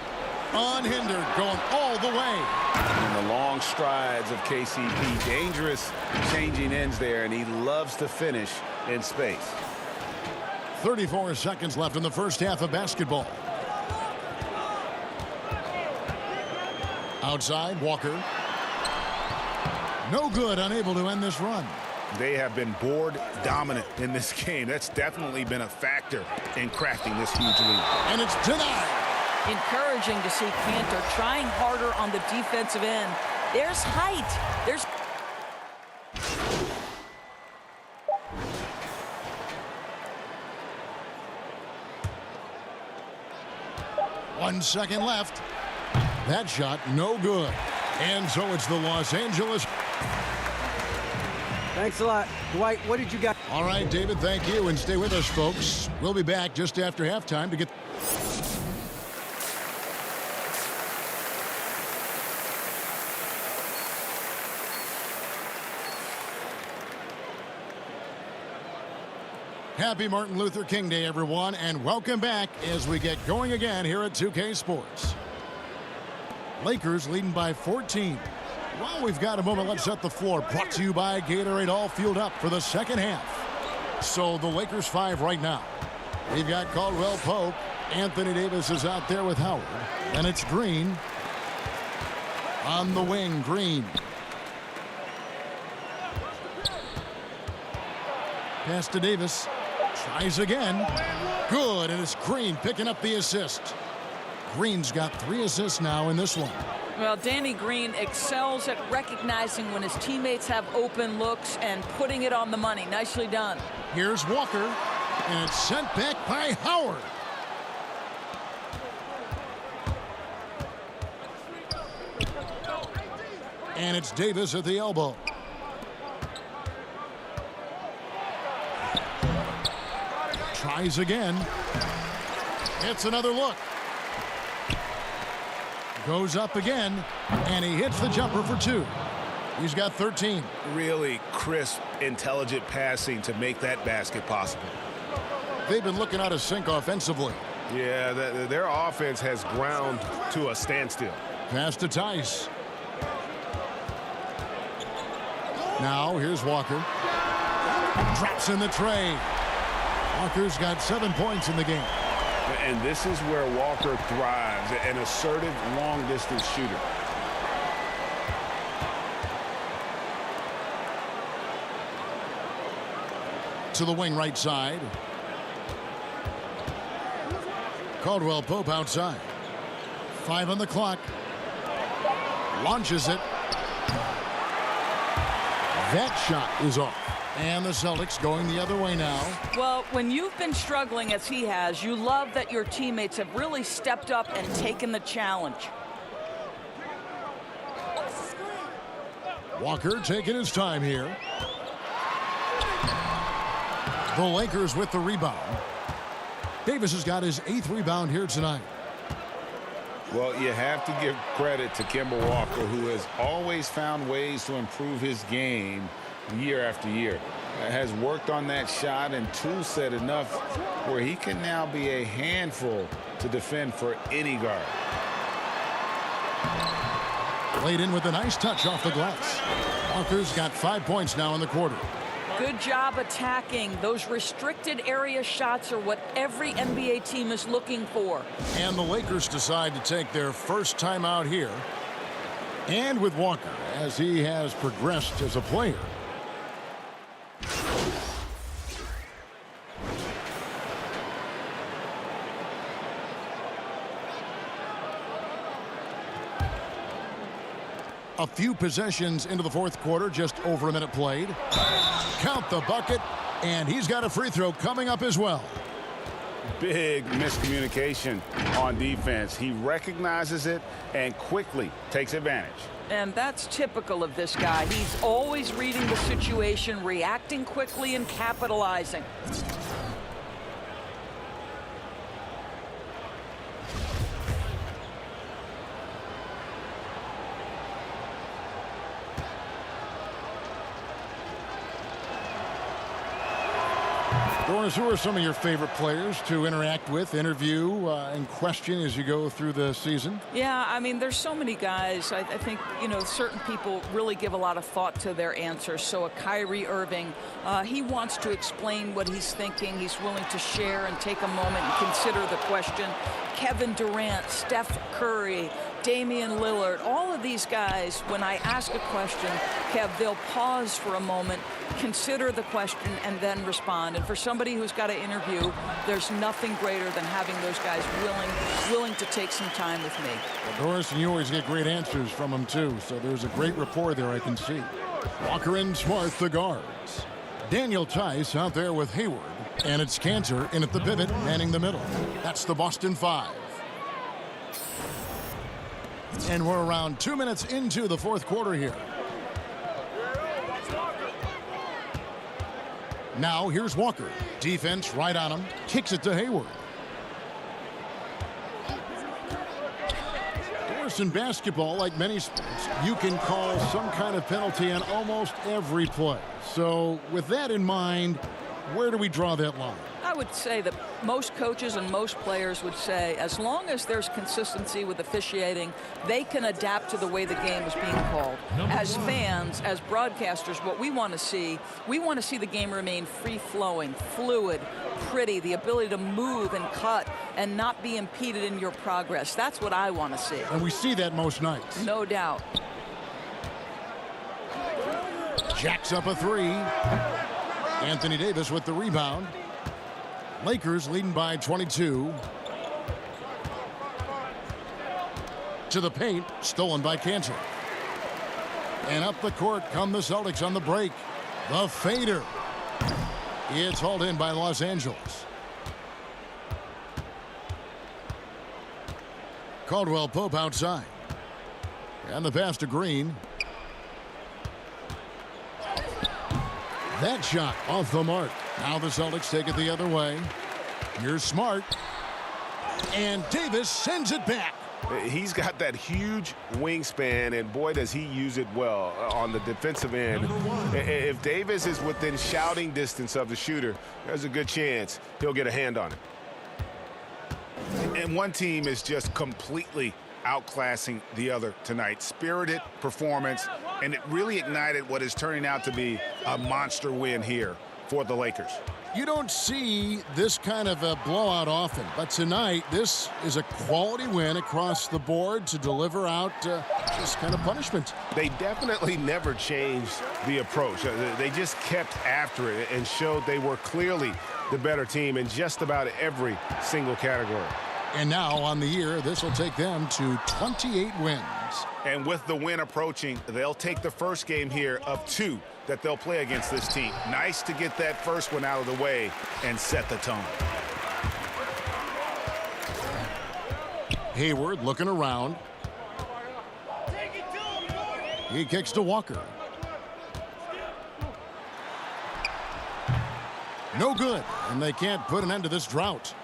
unhindered, going all the way. And the long strides of KCP, dangerous changing ends there, and he loves to finish in space. 34 seconds left in the first half of basketball. Outside, Walker. No good, unable to end this run. They have been board dominant in this game. That's definitely been a factor in crafting this huge lead. And it's denied. Encouraging to see Kanter trying harder on the defensive end. There's height. There's 1 second left. That shot no good. And so it's the Los Angeles. Thanks a lot. Dwight, what did you got? All right, David, thank you. And stay with us, folks. We'll be back just after halftime to get... Happy Martin Luther King Day, everyone, and welcome back as we get going again here at 2K Sports. Lakers leading by 14. Well, we've got a moment. Let's set the floor. Brought to you by Gatorade, all fueled up for the second half. So the Lakers 5 right now. We've got Caldwell Pope. Anthony Davis is out there with Howard. And it's Green. On the wing, Green. Pass to Davis. Tries again. Good, and it's Green picking up the assist. Green's got 3 assists now in this one. Well, Danny Green excels at recognizing when his teammates have open looks and putting it on the money. Nicely done. Here's Walker, and it's sent back by Howard. And it's Davis at the elbow. Tries again. It's another look. Goes up again, and he hits the jumper for 2. He's got 13. Really crisp, intelligent passing to make that basket possible. They've been looking out of sync offensively. Yeah, their offense has ground to a standstill. Pass to Tice. Now, here's Walker. Drops in the tray. Walker's got 7 points in the game. And this is where Walker thrives, an assertive long-distance shooter. To the wing right side. Caldwell Pope outside. 5 on the clock. Launches it. That shot is off. And the Celtics going the other way now. Well, when you've been struggling as he has, you love that your teammates have really stepped up and taken the challenge. Walker taking his time here. The Lakers with the rebound. Davis has got his 8th rebound here tonight. Well, you have to give credit to Kemba Walker, who has always found ways to improve his game year after year. Has worked on that shot and tool set enough where he can now be a handful to defend for any guard. Played in with a nice touch off the glass. Walker's got 5 points now in the quarter. Good job attacking. Those restricted area shots are what every NBA team is looking for. And the Lakers decide to take their first time out here. And with Walker, as he has progressed as a player. A few possessions into the fourth quarter, just over a minute played. Count the bucket, and he's got a free throw coming up as well. Big miscommunication on defense. He recognizes it and quickly takes advantage. And that's typical of this guy. He's always reading the situation, reacting quickly, and capitalizing. The Doris, who are some of your favorite players to interact with, interview, and question as you go through the season? Yeah, I mean, there's so many guys. I think, certain people really give a lot of thought to their answers. So a Kyrie Irving, he wants to explain what he's thinking. He's willing to share and take a moment and consider the question. Kevin Durant, Steph Curry, Damian Lillard, all of these guys, when I ask a question, Kev, they'll pause for a moment, consider the question, and then respond. And for somebody who's got to interview, there's nothing greater than having those guys willing to take some time with me. Well, Doris, and you always get great answers from them, too, so there's a great rapport there I can see. Walker and Smart, the guards. Daniel Tice out there with Hayward, and it's Cantor in at the pivot, manning the middle. That's the Boston Five. And we're around 2 minutes into the fourth quarter here. Now here's Walker. Defense right on him. Kicks it to Hayward. Doris, in basketball, like many sports, you can call some kind of penalty on almost every play. So with that in mind, where do we draw that line? I would say that most coaches and most players would say as long as there's consistency with officiating, they can adapt to the way the game is being called. As fans, as broadcasters, what we want to see the game remain free-flowing, fluid, pretty, the ability to move and cut and not be impeded in your progress. That's what I want to see. And we see that most nights. No doubt. Jacks up a three. Anthony Davis with the rebound. Lakers leading by 22. To the paint, stolen by Cantor. And up the court come the Celtics on the break. The fader. It's hauled in by Los Angeles. Caldwell Pope outside. And the pass to Green. That shot off the mark. Now the Celtics take it the other way. Here's Smart. And Davis sends it back. He's got that huge wingspan, and boy, does he use it well on the defensive end. If Davis is within shouting distance of the shooter, there's a good chance he'll get a hand on it. And one team is just completely outclassing the other tonight. Spirited performance, and it really ignited what is turning out to be a monster win here for the Lakers. You don't see this kind of a blowout often, but tonight this is a quality win across the board to deliver out this kind of punishment. They definitely never changed the approach. They just kept after it and showed they were clearly the better team in just about every single category. And now on the year, this will take them to 28 wins. And with the win approaching, they'll take the first game here of 2 that they'll play against this team. Nice to get that first one out of the way and set the tone. Hayward looking around. He kicks to Walker. No good, and they can't put an end to this drought.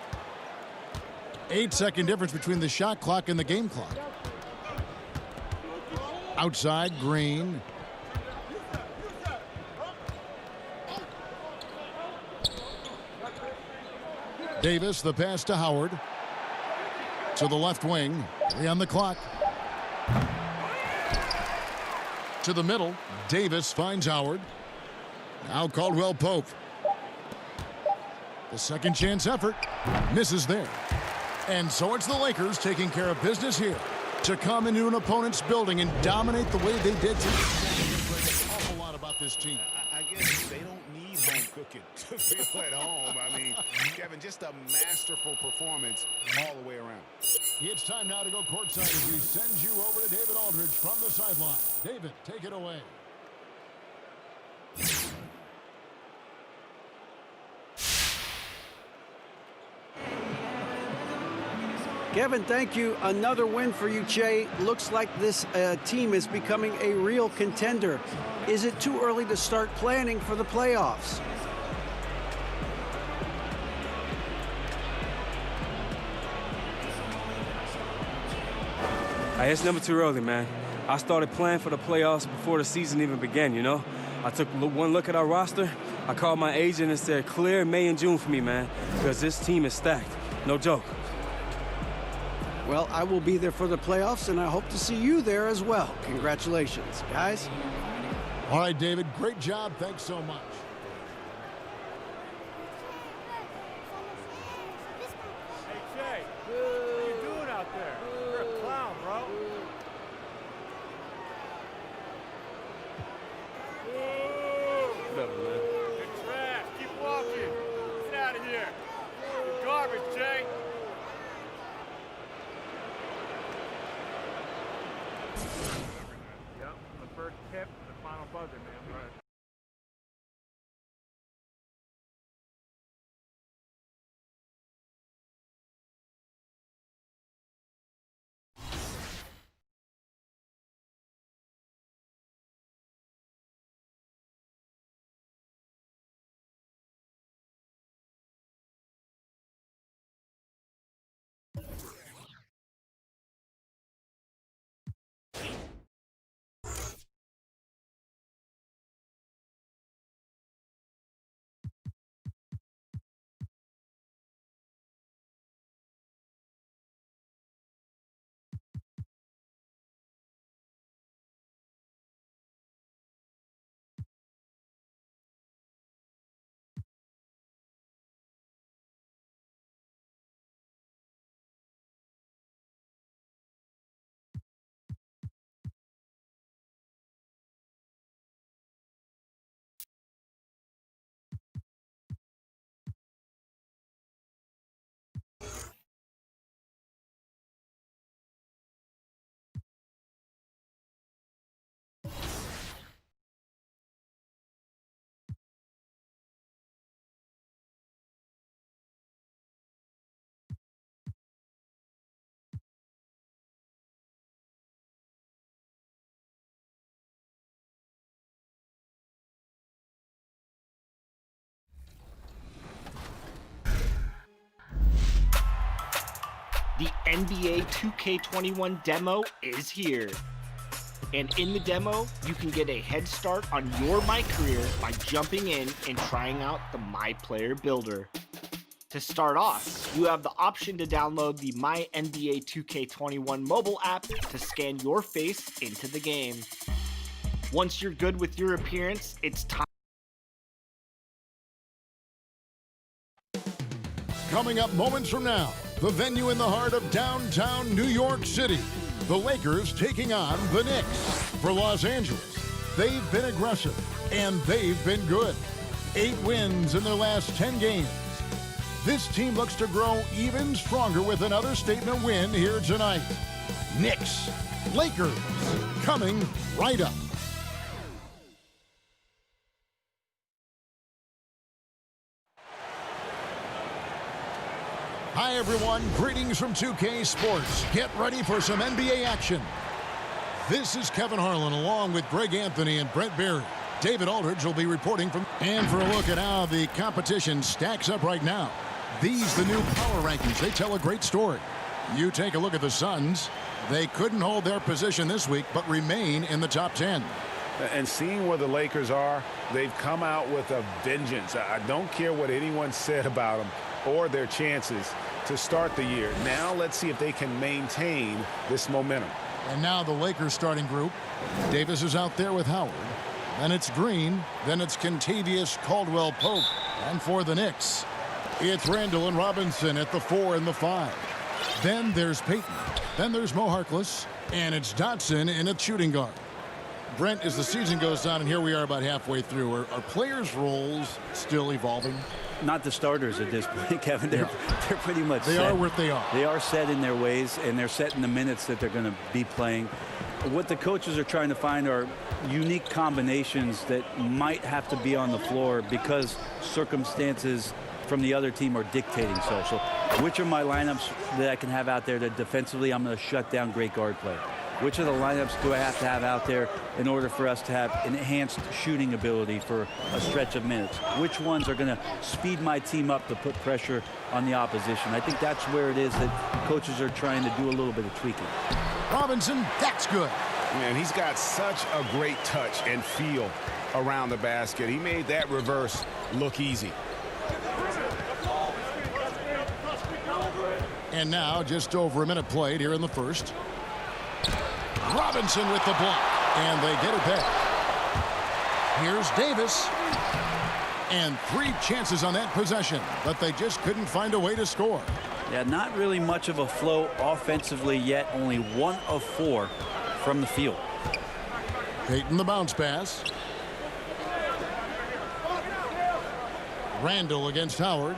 8-second difference between the shot clock and the game clock. Outside, Green. Davis, the pass to Howard. To the left wing. 3 on the clock. To the middle. Davis finds Howard. Now Caldwell Pope. The second chance effort. Misses there. And so it's the Lakers taking care of business here to come into an opponent's building and dominate the way they did today. An awful lot about this team. I guess they don't need home cooking to feel at home. I mean, Kevin, just a masterful performance all the way around. It's time now to go courtside as we send you over to David Aldridge from the sideline. David, take it away. Kevin, thank you. Another win for you, Che. Looks like this team is becoming a real contender. Is it too early to start planning for the playoffs? It's never too early, man. I started planning for the playoffs before the season even began, you know? I took one look at our roster. I called my agent and said, clear May and June for me, man, because this team is stacked. No joke. Well, I will be there for the playoffs, and I hope to see you there as well. Congratulations, guys. All right, David, great job. Thanks so much. Hey, Jay, what are you doing out there? You're a clown, bro. Whatever, man. You're trash. Keep walking. Get out of here. You're garbage, Jay. Yep, the first tip, the final buzzer, man. Right. The NBA 2K21 demo is here. And in the demo, you can get a head start on your My Career by jumping in and trying out the My Player Builder. To start off, you have the option to download the My NBA 2K21 mobile app to scan your face into the game. Once you're good with your appearance, it's time. Coming up moments from now, the venue in the heart of downtown New York City. The Lakers taking on the Knicks. For Los Angeles, they've been aggressive, and they've been good. 8 wins in their last 10 games. This team looks to grow even stronger with another statement win here tonight. Knicks, Lakers, coming right up. Hi, everyone. Greetings from 2K Sports. Get ready for some NBA action. This is Kevin Harlan along with Greg Anthony and Brent Barry. David Aldridge will be reporting from... And for a look at how the competition stacks up right now. These, the new power rankings, they tell a great story. You take a look at the Suns. They couldn't hold their position this week, but remain in the top 10. And seeing where the Lakers are, they've come out with a vengeance. I don't care what anyone said about them or their chances to start the year. Now let's see if they can maintain this momentum. And now the Lakers starting group. Davis is out there with Howard. Then it's Green. Then it's Kentavious Caldwell-Pope. And for the Knicks, it's Randall and Robinson at the 4 and the 5. Then there's Payton. Then there's Mo Harkless. And it's Dotson in a shooting guard. Brent, as the season goes on, and here we are about halfway through, are players' roles still evolving? Not the starters at this point, Kevin. They're pretty much They set. are what they are. They are set in their ways, and they're set in the minutes that they're going to be playing. What the coaches are trying to find are unique combinations that might have to be on the floor because circumstances from the other team are dictating so. So which are my lineups that I can have out there that defensively I'm going to shut down great guard play? Which of the lineups do I have to have out there in order for us to have enhanced shooting ability for a stretch of minutes? Which ones are going to speed my team up to put pressure on the opposition? I think that's where it is that coaches are trying to do a little bit of tweaking. Robinson, that's good. And he's got such a great touch and feel around the basket. He made that reverse look easy. And now just over a minute played here in the first. Robinson with the block, and they get it back. Here's Davis. And 3 chances on that possession, but they just couldn't find a way to score. Yeah, not really much of a flow offensively yet. Only 1 of 4 from the field. Payton the bounce pass. Randall against Howard.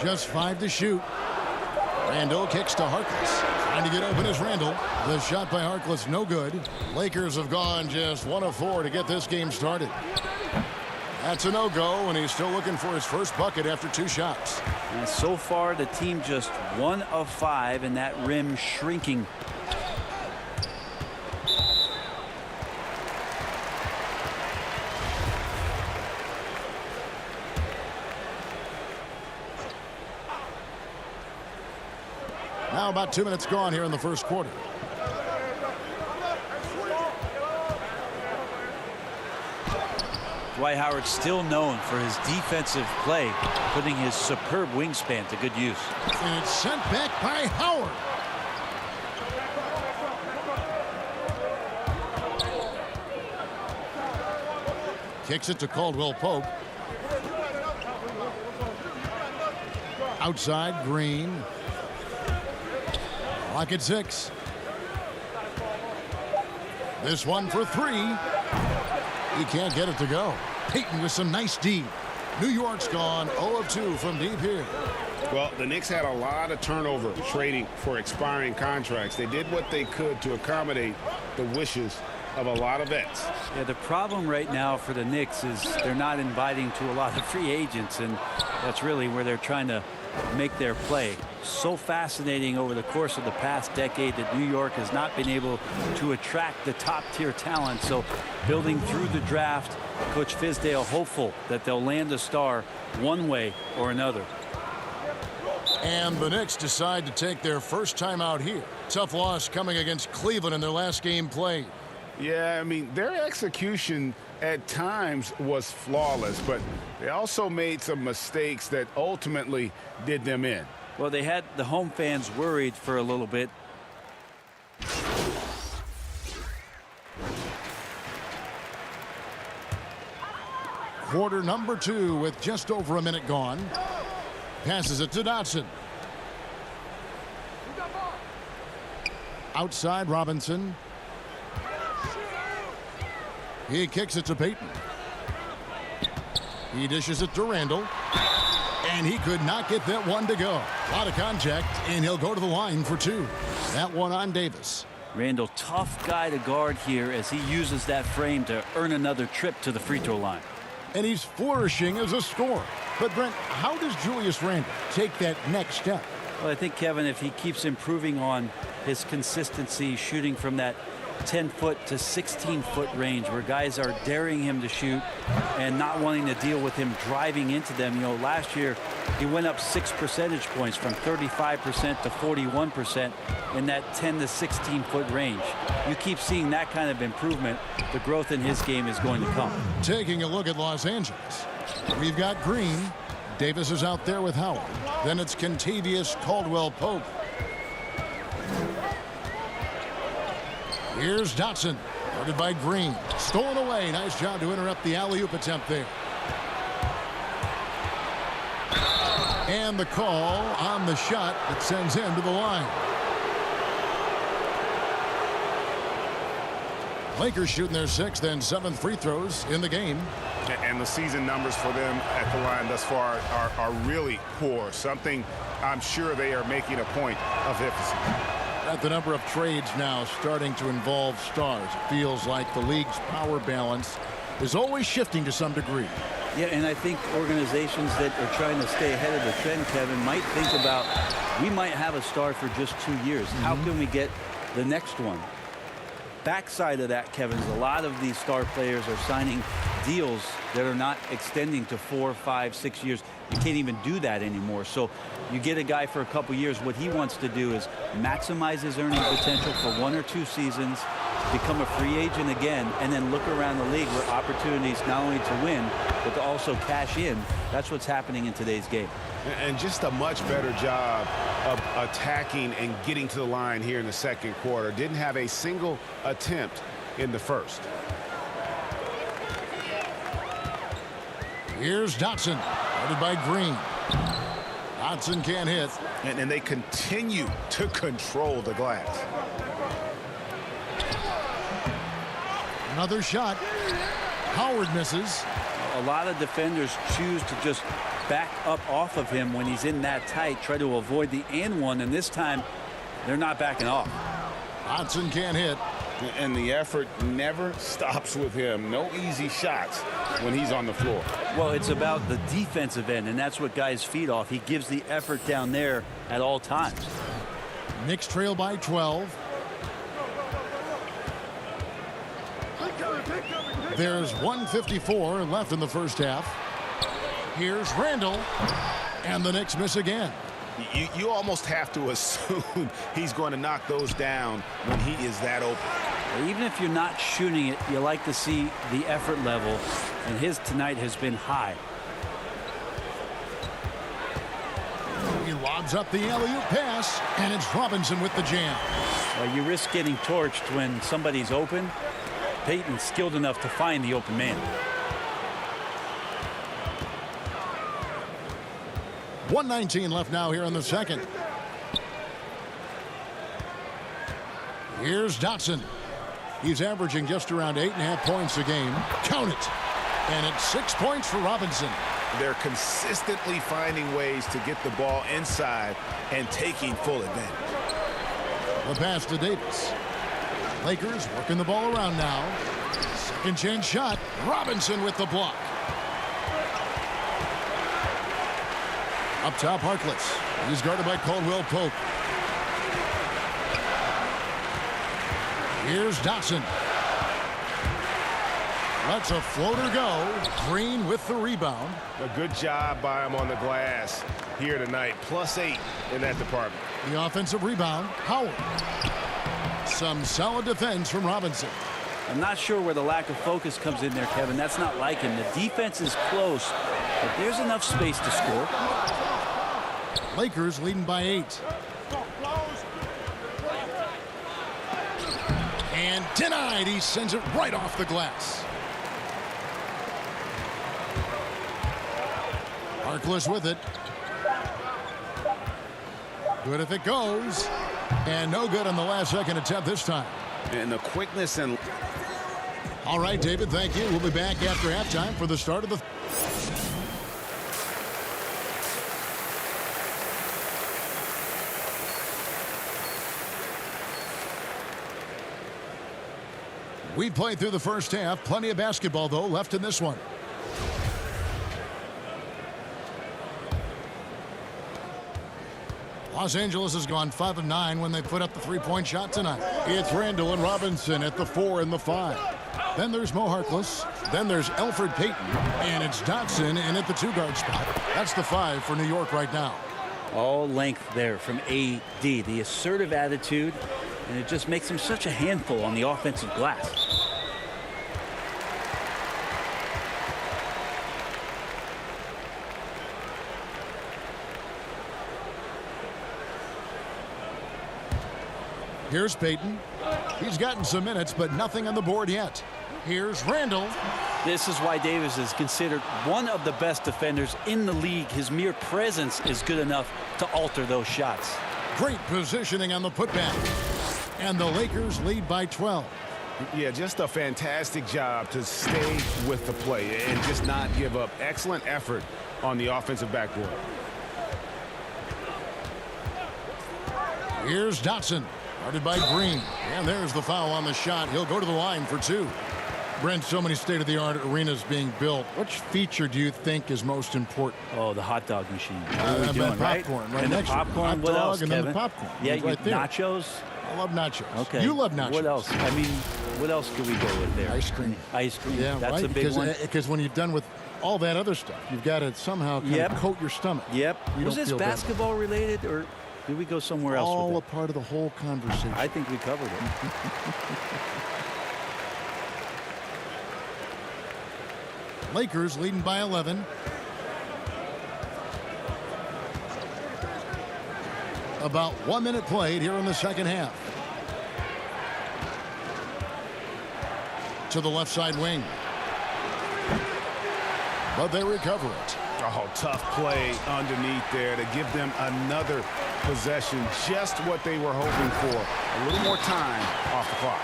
Just 5 to shoot. Randall kicks to Harkless. Trying to get open is Randall. The shot by Harkless no good. Lakers have gone just 1 of 4 to get this game started. That's a no-go, and he's still looking for his first bucket after 2 shots. And so far, the team just 1 of 5, and that rim shrinking. Now about 2 minutes gone here in the first quarter. Dwight Howard still known for his defensive play, putting his superb wingspan to good use. And it's sent back by Howard. Kicks it to Caldwell Pope. Outside, Green. Clock at 6. This one for 3. He can't get it to go. Payton with some nice D. New York's gone 0 of 2 from deep here. Well, the Knicks had a lot of turnover trading for expiring contracts. They did what they could to accommodate the wishes of a lot of vets. Yeah, the problem right now for the Knicks is they're not inviting to a lot of free agents, and that's really where they're trying to make their play. So fascinating over the course of the past decade that New York has not been able to attract the top-tier talent. So building through the draft, Coach Fizdale hopeful that they'll land a star one way or another. And the Knicks decide to take their first time out here. Tough loss coming against Cleveland in their last game played. Yeah, I mean, their execution at times was flawless, but they also made some mistakes that ultimately did them in. Well, they had the home fans worried for a little bit. Quarter number 2 with just over a minute gone. Passes it to Dotson. Outside, Robinson. He kicks it to Payton. He dishes it to Randall. And he could not get that one to go. A lot of contact, and he'll go to the line for 2. That one on Davis. Randall, tough guy to guard here as he uses that frame to earn another trip to the free throw line. And he's flourishing as a scorer. But, Brent, how does Julius Randle take that next step? Well, I think, Kevin, if he keeps improving on his consistency, shooting from that 10-foot to 16-foot range where guys are daring him to shoot and not wanting to deal with him driving into them. You know, last year he went up 6 percentage points from 35% to 41% in that 10 to 16-foot range. You keep seeing that kind of improvement, the growth in his game is going to come. Taking a look at Los Angeles, we've got Green. Davis is out there with Howard. Then it's Kentavious Caldwell-Pope. Here's Dotson, guarded by Green. Stolen away. Nice job to interrupt the alley-oop attempt there. And the call on the shot that sends him to the line. Lakers shooting their 6th and 7th free throws in the game. And the season numbers for them at the line thus far are really poor. Something I'm sure they are making a point of emphasis. At the number of trades now starting to involve stars. It feels like the league's power balance is always shifting to some degree. Yeah, and I think organizations that are trying to stay ahead of the trend, Kevin, might think about, we might have a star for just 2 years. How can we get the next one? Backside of that, Kevin, is a lot of these star players are signing deals that are not extending to 4, 5, 6 years. You can't even do that anymore. So you get a guy for a couple years. What he wants to do is maximize his earning potential for 1 or 2 seasons, become a free agent again, and then look around the league with opportunities not only to win, but to also cash in. That's what's happening in today's game. And just a much better job of attacking and getting to the line here in the second quarter. Didn't have a single attempt in the first. Here's Dotson, guarded by Green. Dotson can't hit. And they continue to control the glass. Another shot. Howard misses. A lot of defenders choose to just back up off of him when he's in that tight, try to avoid the and one, and this time they're not backing off. Dotson can't hit. And the effort never stops with him. No easy shots when he's on the floor. Well, it's about the defensive end, and that's what guys feed off. He gives the effort down there at all times. Knicks trail by 12. There's 1:54 left in the first half. Here's Randall, and the Knicks miss again. You almost have to assume he's going to knock those down when he is that open. Even if you're not shooting it, you like to see the effort level, and his tonight has been high. He lobs up the alley-oop pass, and it's Robinson with the jam. Well, you risk getting torched when somebody's open. Payton's skilled enough to find the open man. 1:19 left now here in the second. Here's Dotson. He's averaging just around 8.5 points a game. Count it. And it's 6 points for Robinson. They're consistently finding ways to get the ball inside and taking full advantage. The pass to Davis. Lakers working the ball around now. Second chance shot. Robinson with the block. Up top, Harkless. He's guarded by Caldwell Pope. Here's Dotson. Lets a floater go. Green with the rebound. A good job by him on the glass here tonight. +8 in that department. The offensive rebound, Howard. Some solid defense from Robinson. I'm not sure where the lack of focus comes in there, Kevin. That's not like him. The defense is close, but there's enough space to score. Lakers leading by 8. And denied. He sends it right off the glass. Harkless with it. Good if it goes. And no good on the last second attempt this time. And the quickness and... All right, David, thank you. We'll be back after halftime for the start of the... We played through the first half. Plenty of basketball, though, left in this one. Los Angeles has gone 5 of 9 when they put up the three-point shot tonight. It's Randall and Robinson at the 4 and the 5. Then there's Mo Harkless. Then there's Elfrid Payton. And it's Dotson in at the 2-guard spot. That's the 5 for New York right now. All length there from AD. The assertive attitude, and it just makes him such a handful on the offensive glass. Here's Payton. He's gotten some minutes, but nothing on the board yet. Here's Randall. This is why Davis is considered one of the best defenders in the league. His mere presence is good enough to alter those shots. Great positioning on the putback. And the Lakers lead by 12. Yeah, just a fantastic job to stay with the play and just not give up. Excellent effort on the offensive backboard. Here's Dotson. Guarded by Green. And there's the foul on the shot. He'll go to the line for 2. Brent, so many state-of-the-art arenas being built. Which feature do you think is most important? Oh, the hot dog machine. Popcorn. Right and next the popcorn. hot What dog else, and Kevin? then the popcorn. Yeah, right there. nachos. I love nachos. Okay. You love nachos. What else? I mean, What else could we go with there? Ice cream. Ice cream. Yeah, That's right. a big one. Because when you're done with all that other stuff, you've got to somehow kind of coat your stomach. Yep. You Was don't this feel bad. basketball related, or did we go somewhere else All with a part of the whole conversation. I think we covered it. Lakers leading by 11. About 1 minute played here in the second half. To the left side wing. But they recover it. Oh, tough play underneath there to give them another possession. Just what they were hoping for. A little more time off the clock.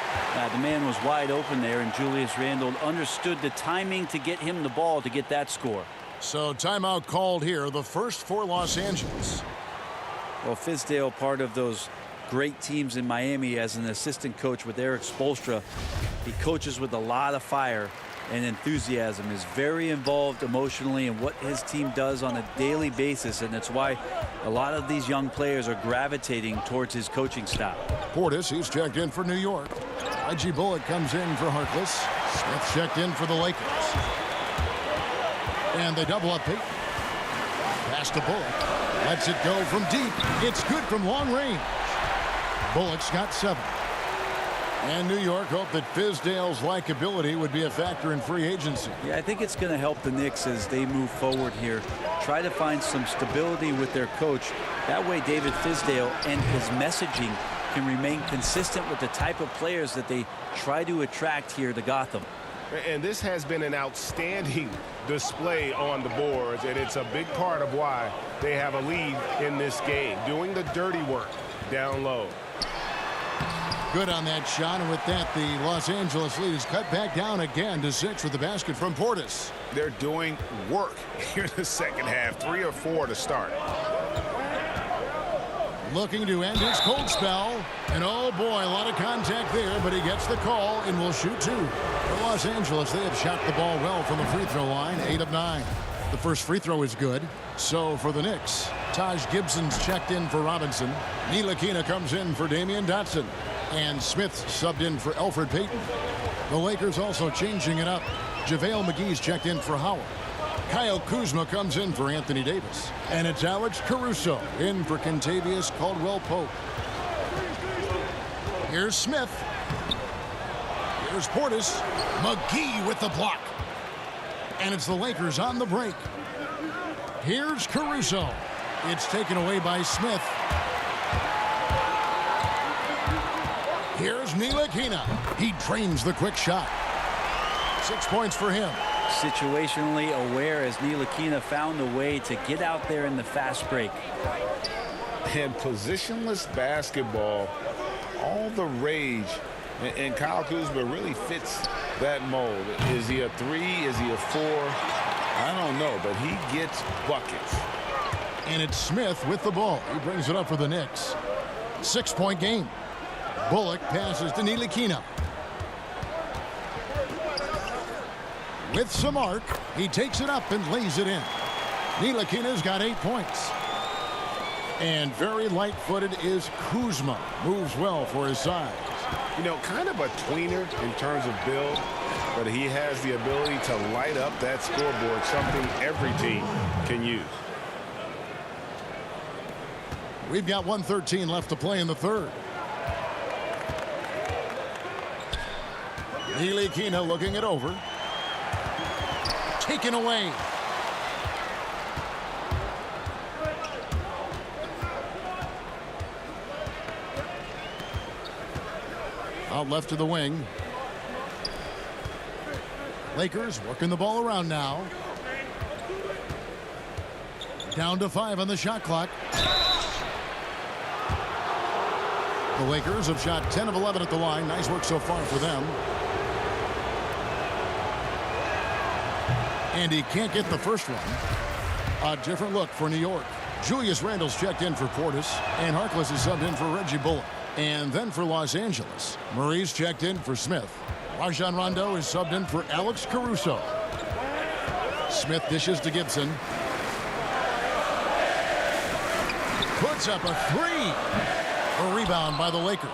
The man was wide open there, and Julius Randle understood the timing to get him the ball to get that score. So timeout called here, the first for Los Angeles. Well, Fizdale, part of those great teams in Miami as an assistant coach with Eric Spoelstra. He coaches with a lot of fire and enthusiasm, is very involved emotionally in what his team does on a daily basis, and that's why a lot of these young players are gravitating towards his coaching style. Portis, he's checked in for New York. Reggie Bullock comes in for Harkless. Smith checked in for the Lakers. And they double up Peyton. Pass to Bullock. Lets it go from deep. It's good from long range. Bullock's got 7. And New York hoped that Fizdale's likability would be a factor in free agency. Yeah, I think it's going to help the Knicks as they move forward here. Try to find some stability with their coach. That way David Fizdale and his messaging can remain consistent with the type of players that they try to attract here to Gotham. And this has been an outstanding display on the boards, and it's a big part of why they have a lead in this game, doing the dirty work down low. Good on that shot, and with that, the Los Angeles lead is cut back down again to 6 with the basket from Portis. They're doing work here in the second half, 3 or 4 to start. Looking to end his cold spell, and oh boy, a lot of contact there, but he gets the call and will shoot 2. For Los Angeles, they have shot the ball well from the free throw line, 8 of 9. The first free throw is good. So for the Knicks, Taj Gibson's checked in for Robinson. Ntilikina comes in for Damian Dotson. And Smith subbed in for Elfrid Payton. The Lakers also changing it up. JaVale McGee's checked in for Howard. Kyle Kuzma comes in for Anthony Davis. And it's Alex Caruso in for Kentavious Caldwell-Pope. Here's Smith. Here's Portis. McGee with the block. And it's the Lakers on the break. Here's Caruso. It's taken away by Smith. Here's Ntilikina. He drains the quick shot. 6 points for him. Situationally aware as Ntilikina found a way to get out there in the fast break. And positionless basketball, all the rage, and Kyle Kuzma really fits that mold. Is he a 3? Is he a 4? I don't know, but he gets buckets. And it's Smith with the ball. He brings it up for the Knicks. 6-point game. Bullock passes to Ntilikina. With some arc, he takes it up and lays it in. Ntilikina's got 8 points. And very light-footed is Kuzma. Moves well for his size. You know, kind of a tweener in terms of build, but he has the ability to light up that scoreboard, something every team can use. We've got 1:13 left to play in the third. Ntilikina looking it over. Taken away. Out left to the wing. Lakers working the ball around now. Down to 5 on the shot clock. The Lakers have shot 10 of 11 at the line. Nice work so far for them. And he can't get the first one. A different look for New York. Julius Randle's checked in for Portis, and Harkless is subbed in for Reggie Bullock. And then for Los Angeles, Murray's checked in for Smith. Rajon Rondo is subbed in for Alex Caruso. Smith dishes to Gibson. Puts up a 3. A rebound by the Lakers.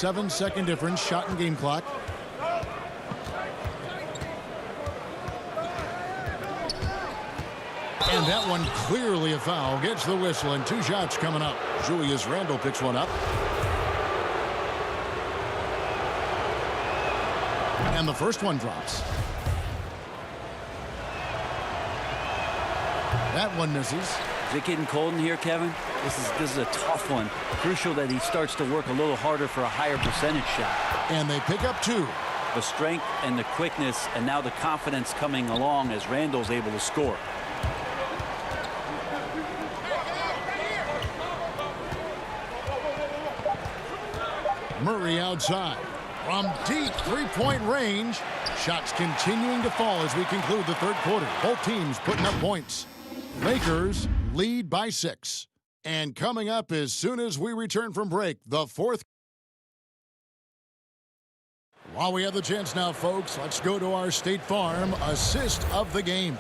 7-second difference, shot and game clock. And that one clearly a foul. Gets the whistle and 2 shots coming up. Julius Randle picks one up. And the first one drops. That one misses. Is it getting cold in here, Kevin? This is a tough one. Crucial that he starts to work a little harder for a higher percentage shot. And they pick up 2. The strength and the quickness and now the confidence coming along as Randle's able to score. Murray outside. From deep three-point range. Shots continuing to fall as we conclude the third quarter. Both teams putting up points. Lakers lead by 6. And coming up as soon as we return from break, the fourth. While we have the chance now, folks, let's go to our State Farm assist of the game.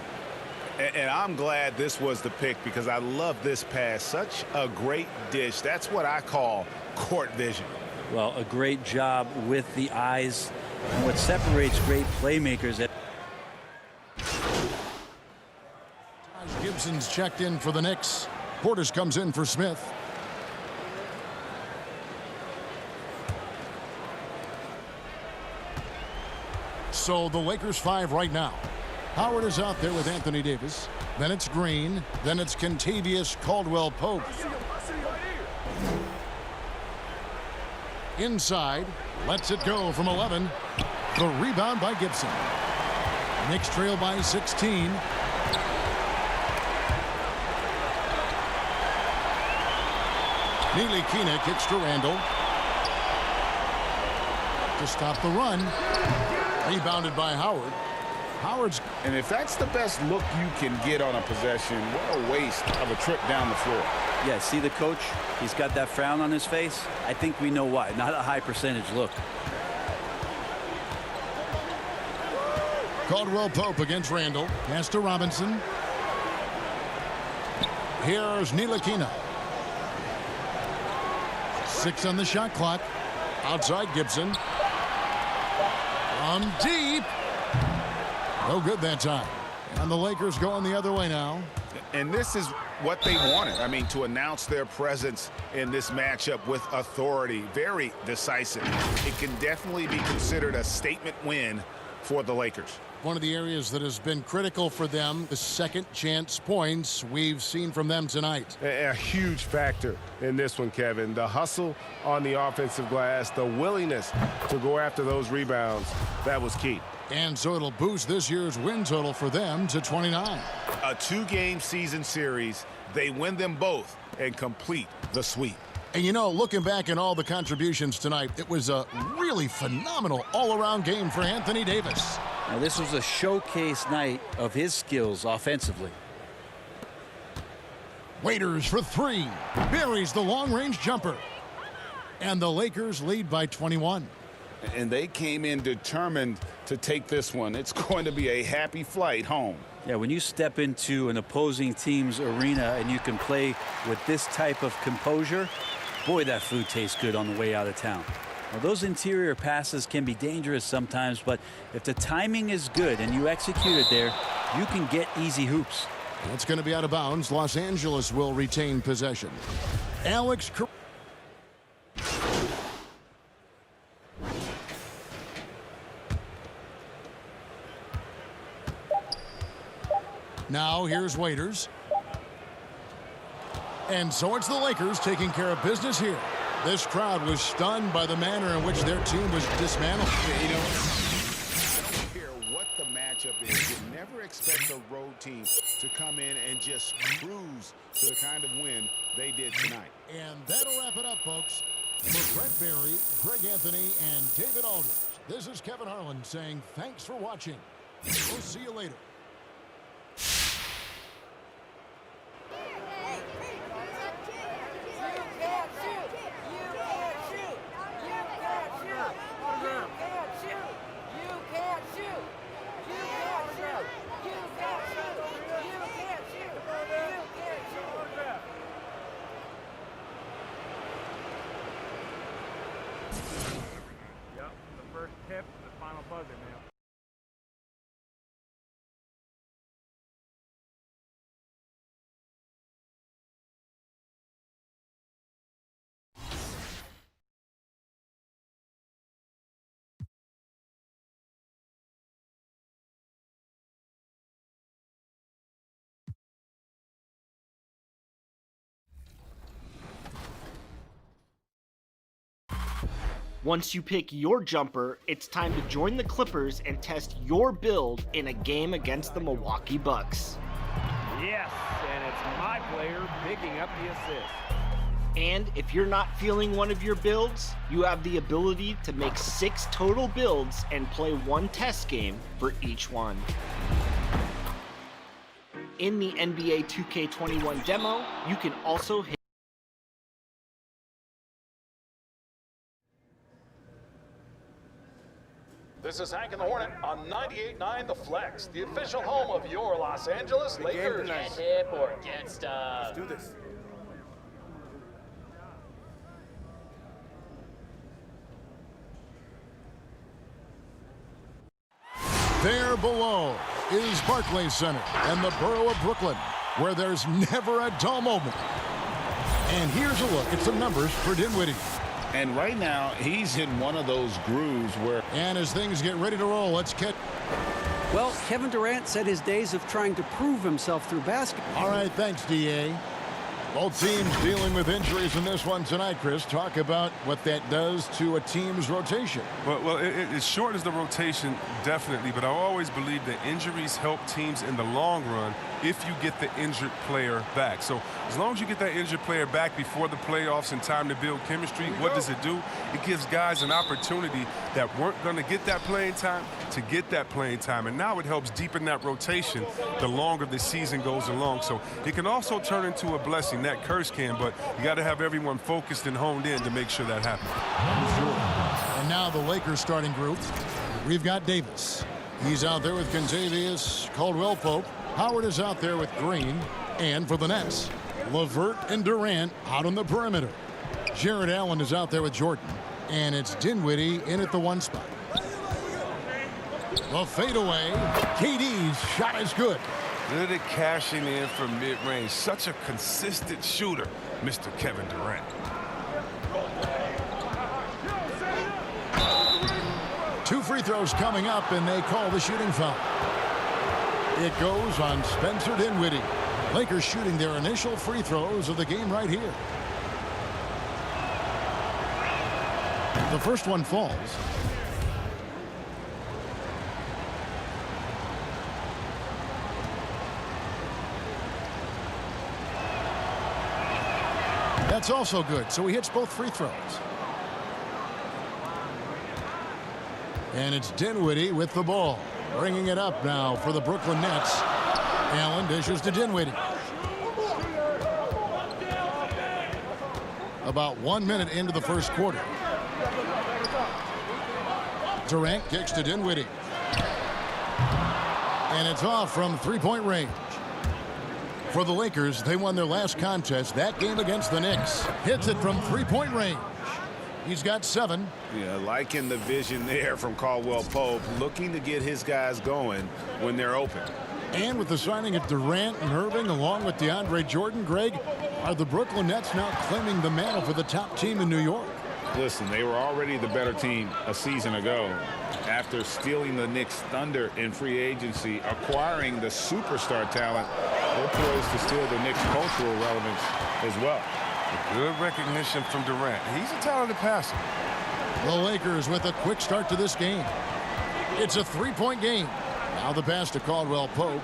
And I'm glad this was the pick because I love this pass. Such a great dish. That's what I call court vision. Well, a great job with the eyes. And what separates great playmakers. Gibson's checked in for the Knicks. Portis comes in for Smith. So the Lakers 5 right now. Howard is out there with Anthony Davis. Then it's Green. Then it's Kentavious Caldwell-Pope. Inside, lets it go from 11. The rebound by Gibson. Knicks trail by 16. Ntilikina kicks to Randle. To stop the run. Rebounded by Howard. Howard's. And if that's the best look you can get on a possession, what a waste of a trip down the floor. Yeah, see the coach? He's got that frown on his face. I think we know why. Not a high percentage look. Caldwell-Pope against Randle. Pass to Robinson. Here's Ntilikina. 6 on the shot clock. Outside Gibson. From deep. No good that time. And the Lakers going the other way now. And this is what they wanted. I mean, to announce their presence in this matchup with authority. Very decisive. It can definitely be considered a statement win for the Lakers. One of the areas that has been critical for them, the second chance points we've seen from them tonight. A huge factor in this one, Kevin. The hustle on the offensive glass, the willingness to go after those rebounds, that was key. And so it'll boost this year's win total for them to 29. A 2-game season series. They win them both and complete the sweep. And you know, looking back at all the contributions tonight, it was a really phenomenal all-around game for Anthony Davis. Now, this was a showcase night of his skills offensively. Waiters for 3. Buries the long-range jumper. And the Lakers lead by 21. And they came in determined to take this one. It's going to be a happy flight home. Yeah, when you step into an opposing team's arena and you can play with this type of composure, boy, that food tastes good on the way out of town. Now, those interior passes can be dangerous sometimes, but if the timing is good and you execute it there, you can get easy hoops. That's going to be out of bounds. Los Angeles will retain possession. Alex. Now here's Waiters. And so it's the Lakers taking care of business here. This crowd was stunned by the manner in which their team was dismantled. You know, I don't care what the matchup is. You never expect a road team to come in and just cruise to the kind of win they did tonight. And that'll wrap it up, folks. For Brent Barry, Greg Anthony, and David Aldridge, this is Kevin Harlan saying thanks for watching. We'll see you later. Yep, the first tip, the final buzzer, man. Once you pick your jumper, it's time to join the Clippers and test your build in a game against the Milwaukee Bucks. Yes, and it's my player picking up the assist. And if you're not feeling one of your builds, you have the ability to make 6 total builds and play 1 test game for each one. In the NBA 2K21 demo, you can also hit This is Hank and the Hornet on 98.9 The Flex, the official home of your Los Angeles Lakers. Get hip or get stuff. Let's do this. There below is Barclays Center and the borough of Brooklyn, where there's never a dull moment. And here's a look at some numbers for Dinwiddie. And right now, he's in one of those grooves where... And as things get ready to roll, let's get... Well, Kevin Durant said his days of trying to prove himself through basketball. All right, thanks, D.A. Both teams dealing with injuries in this one tonight, Chris. Talk about what that does to a team's rotation. Well, it shortens the rotation, definitely, but I always believe that injuries help teams in the long run if you get the injured player back. So as long as you get that injured player back before the playoffs and time to build chemistry, what does it do? It gives guys an opportunity that weren't going to get that playing time to get that playing time. And now it helps deepen that rotation the longer the season goes along. So it can also turn into a blessing. That curse can, but you got to have everyone focused and honed in to make sure that happens. Sure. And now the Lakers starting group. We've got Davis. He's out there with Kentavious Caldwell-Pope. Howard is out there with Green. And for the Nets, LeVert and Durant out on the perimeter. Jared Allen is out there with Jordan. And it's Dinwiddie in at the 1 spot. The fadeaway. KD's shot is good. Good at cashing in from mid-range. Such a consistent shooter, Mr. Kevin Durant. Two free throws coming up, and they call the shooting foul. It goes on Spencer Dinwiddie. Lakers shooting their initial free throws of the game right here. The first one falls. That's also good, so he hits both free throws. And it's Dinwiddie with the ball. Bringing it up now for the Brooklyn Nets. Allen dishes to Dinwiddie. About 1 minute into the first quarter. Durant kicks to Dinwiddie. And it's off from three-point range. For the Lakers, they won their last contest, that game against the Knicks. Hits it from three-point range. He's got 7. Yeah, liking the vision there from Caldwell-Pope, looking to get his guys going when they're open. And with the signing of Durant and Irving along with DeAndre Jordan, Greg, are the Brooklyn Nets now claiming the mantle for the top team in New York? Listen, they were already the better team a season ago. After stealing the Knicks' thunder in free agency, acquiring the superstar talent, they're poised to steal the Knicks' cultural relevance as well. Good recognition from Durant. He's a talented passer. The Lakers with a quick start to this game. It's a three-point game. Now the pass to Caldwell-Pope.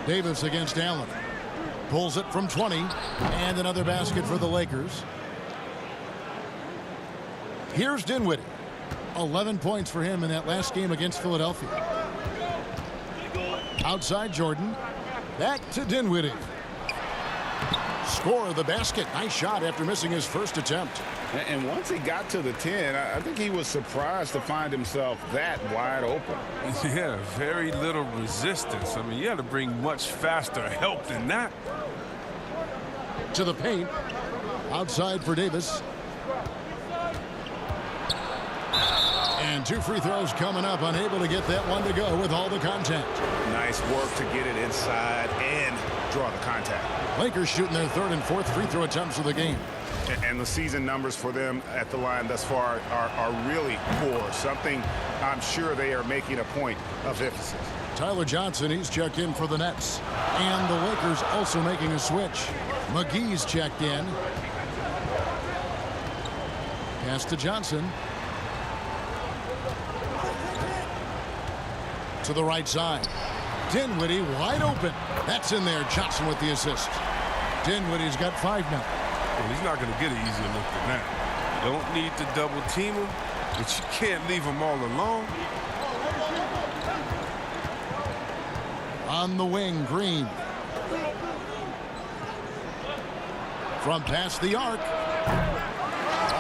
Davis against Allen. Pulls it from 20. And another basket for the Lakers. Here's Dinwiddie. 11 points for him in that last game against Philadelphia. Outside Jordan. Back to Dinwiddie. Score of the basket. Nice shot after missing his first attempt. And once he got to the 10, I think he was surprised to find himself that wide open. Yeah, very little resistance. I mean, you had to bring much faster help than that. To the paint. Outside for Davis. And 2 free throws coming up, unable to get that one to go with all the contact. Nice work to get it inside and draw the contact. Lakers shooting their 3rd and 4th free throw attempts of the game. And the season numbers for them at the line thus far are really poor. Something I'm sure they are making a point of emphasis. Tyler Johnson, he's checked in for the Nets. And the Lakers also making a switch. McGee's checked in. Pass to Johnson. To the right side. Dinwiddie wide open. That's in there. Johnson with the assist. Dinwiddie's got 5 now. Well, he's not going to get an easier look than that. You don't need to double team him, but you can't leave him all alone. On the wing, Green. From past the arc.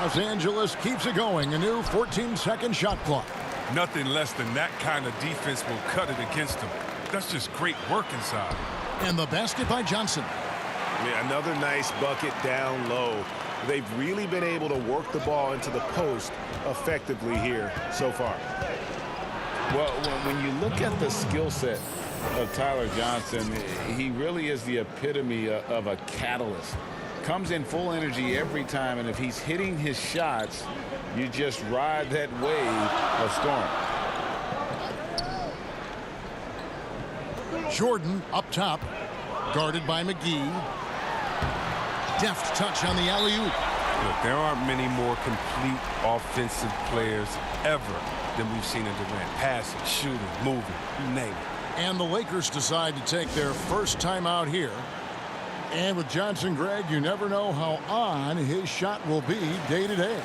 Los Angeles keeps it going. A new 14-second shot clock. Nothing less than that kind of defense will cut it against him. That's just great work inside. And the basket by Johnson. Yeah, another nice bucket down low. They've really been able to work the ball into the post effectively here so far. Well, when you look at the skill set of Tyler Johnson, he really is the epitome of a catalyst. Comes in full energy every time, and if he's hitting his shots, you just ride that wave of scoring. Jordan up top, guarded by McGee. Deft touch on the alley-oop. Look, there aren't many more complete offensive players ever than we've seen in Durant. Passing, shooting, moving, you name it. And the Lakers decide to take their first timeout here. And with Johnson, Greg, you never know how on his shot will be day to day.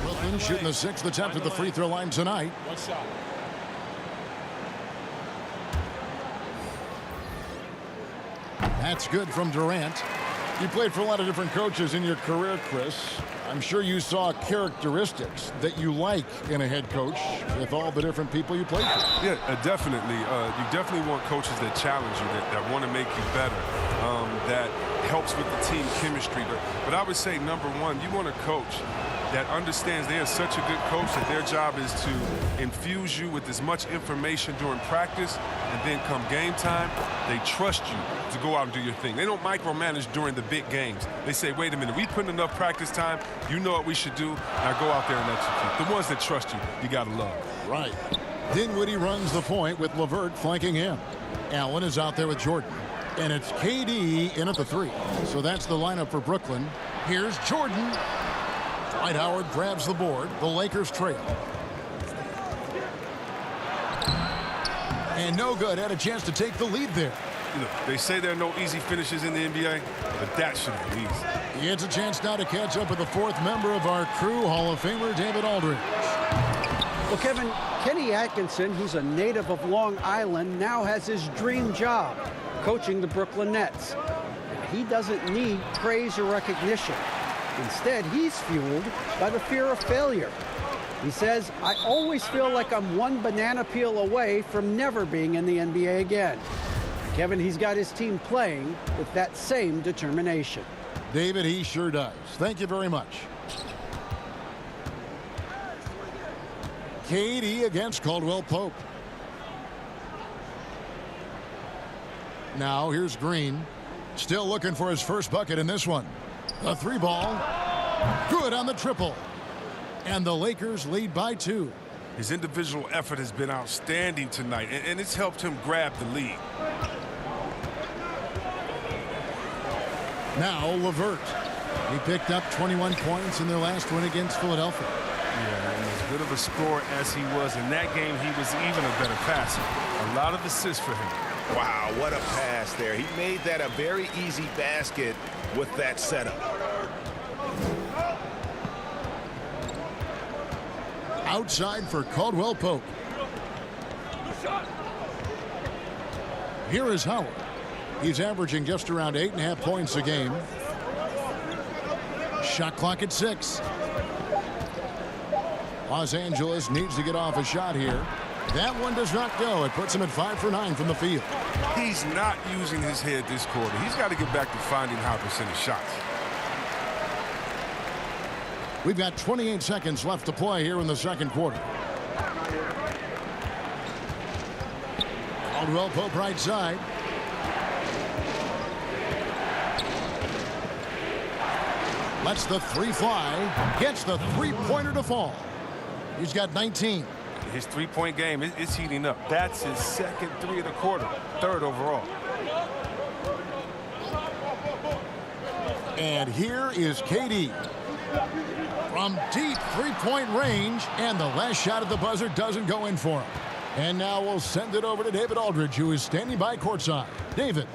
Brooklyn shooting the 6th attempt at the free throw line tonight. One shot. That's good from Durant. You played for a lot of different coaches in your career, Chris. I'm sure you saw characteristics that you like in a head coach with all the different people you played for. Yeah, definitely. You definitely want coaches that challenge you, that want to make you better, that helps with the team chemistry. But I would say, number one, you want a coach that understands they are such a good coach that their job is to infuse you with as much information during practice, and then come game time, they trust you to go out and do your thing. They don't micromanage during the big games. They say, wait a minute, we put in enough practice time, you know what we should do, now go out there and execute. The ones that trust you, you gotta love. Right. Dinwiddie runs the point with LeVert flanking him. Allen is out there with Jordan. And it's KD in at the 3. So that's the lineup for Brooklyn. Here's Jordan. Dwight Howard grabs the board. The Lakers trail. And no good. Had a chance to take the lead there. Look, they say there are no easy finishes in the NBA, but that should have been easy. He gets a chance now to catch up with the 4th member of our crew, Hall of Famer David Aldridge. Well, Kevin, Kenny Atkinson, he's a native of Long Island, now has his dream job, coaching the Brooklyn Nets. He doesn't need praise or recognition. Instead, he's fueled by the fear of failure. He says, I always feel like I'm one banana peel away from never being in the NBA again. Kevin, he's got his team playing with that same determination. David, he sure does. Thank you very much. KD against Caldwell Pope. Now here's Green. Still looking for his first bucket in this one. The 3 ball. Good on the triple. And the Lakers lead by 2. His individual effort has been outstanding tonight, and it's helped him grab the lead. Now LeVert. He picked up 21 points in their last win against Philadelphia. Yeah, and as good of a scorer as he was in that game, he was even a better passer. A lot of assists for him. Wow, what a pass there. He made that a very easy basket with that setup. Outside for Caldwell Pope. Here is Howard. He's averaging just around 8.5 points a game. Shot clock at 6. Los Angeles needs to get off a shot here. That one does not go. It puts him at 5 for 9 from the field. He's not using his head this quarter. He's got to get back to finding high percentage shots. We've got 28 seconds left to play here in the second quarter. Caldwell Pope right side. Lets the three fly. Gets the three-pointer to fall. He's got 19. His three-point game is heating up. That's his second three of the quarter, third overall. And here is KD. From deep three-point range, and the last shot at the buzzer doesn't go in for him. And now we'll send it over to David Aldridge, who is standing by courtside. David.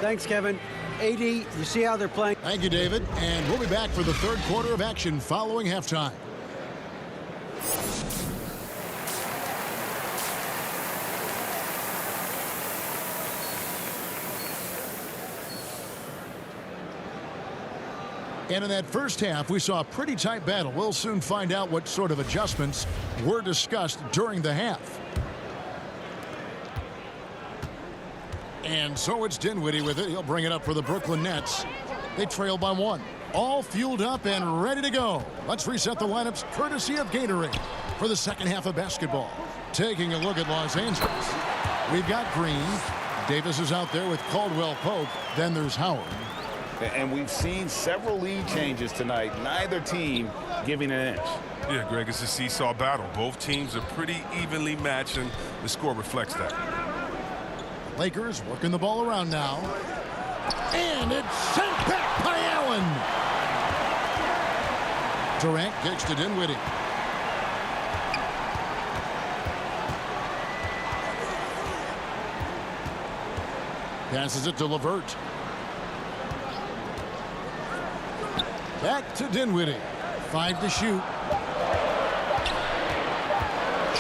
Thanks, Kevin. AD, you see how they're playing? Thank you, David. And we'll be back for the third quarter of action following halftime. And in that first half, we saw a pretty tight battle. We'll soon find out what sort of adjustments were discussed during the half. And so it's Dinwiddie with it. He'll bring it up for the Brooklyn Nets. They trail by 1. All fueled up and ready to go. Let's reset the lineups courtesy of Gatorade for the second half of basketball. Taking a look at Los Angeles. We've got Green. Davis is out there with Caldwell Pope. Then there's Howard. And we've seen several lead changes tonight. Neither team giving an inch. Yeah, Greg, it's a seesaw battle. Both teams are pretty evenly matched, and the score reflects that. Lakers working the ball around now. And it's sent back by Allen. Durant kicks to Dinwiddie. Passes it to LeVert. Back to Dinwiddie. 5 to shoot.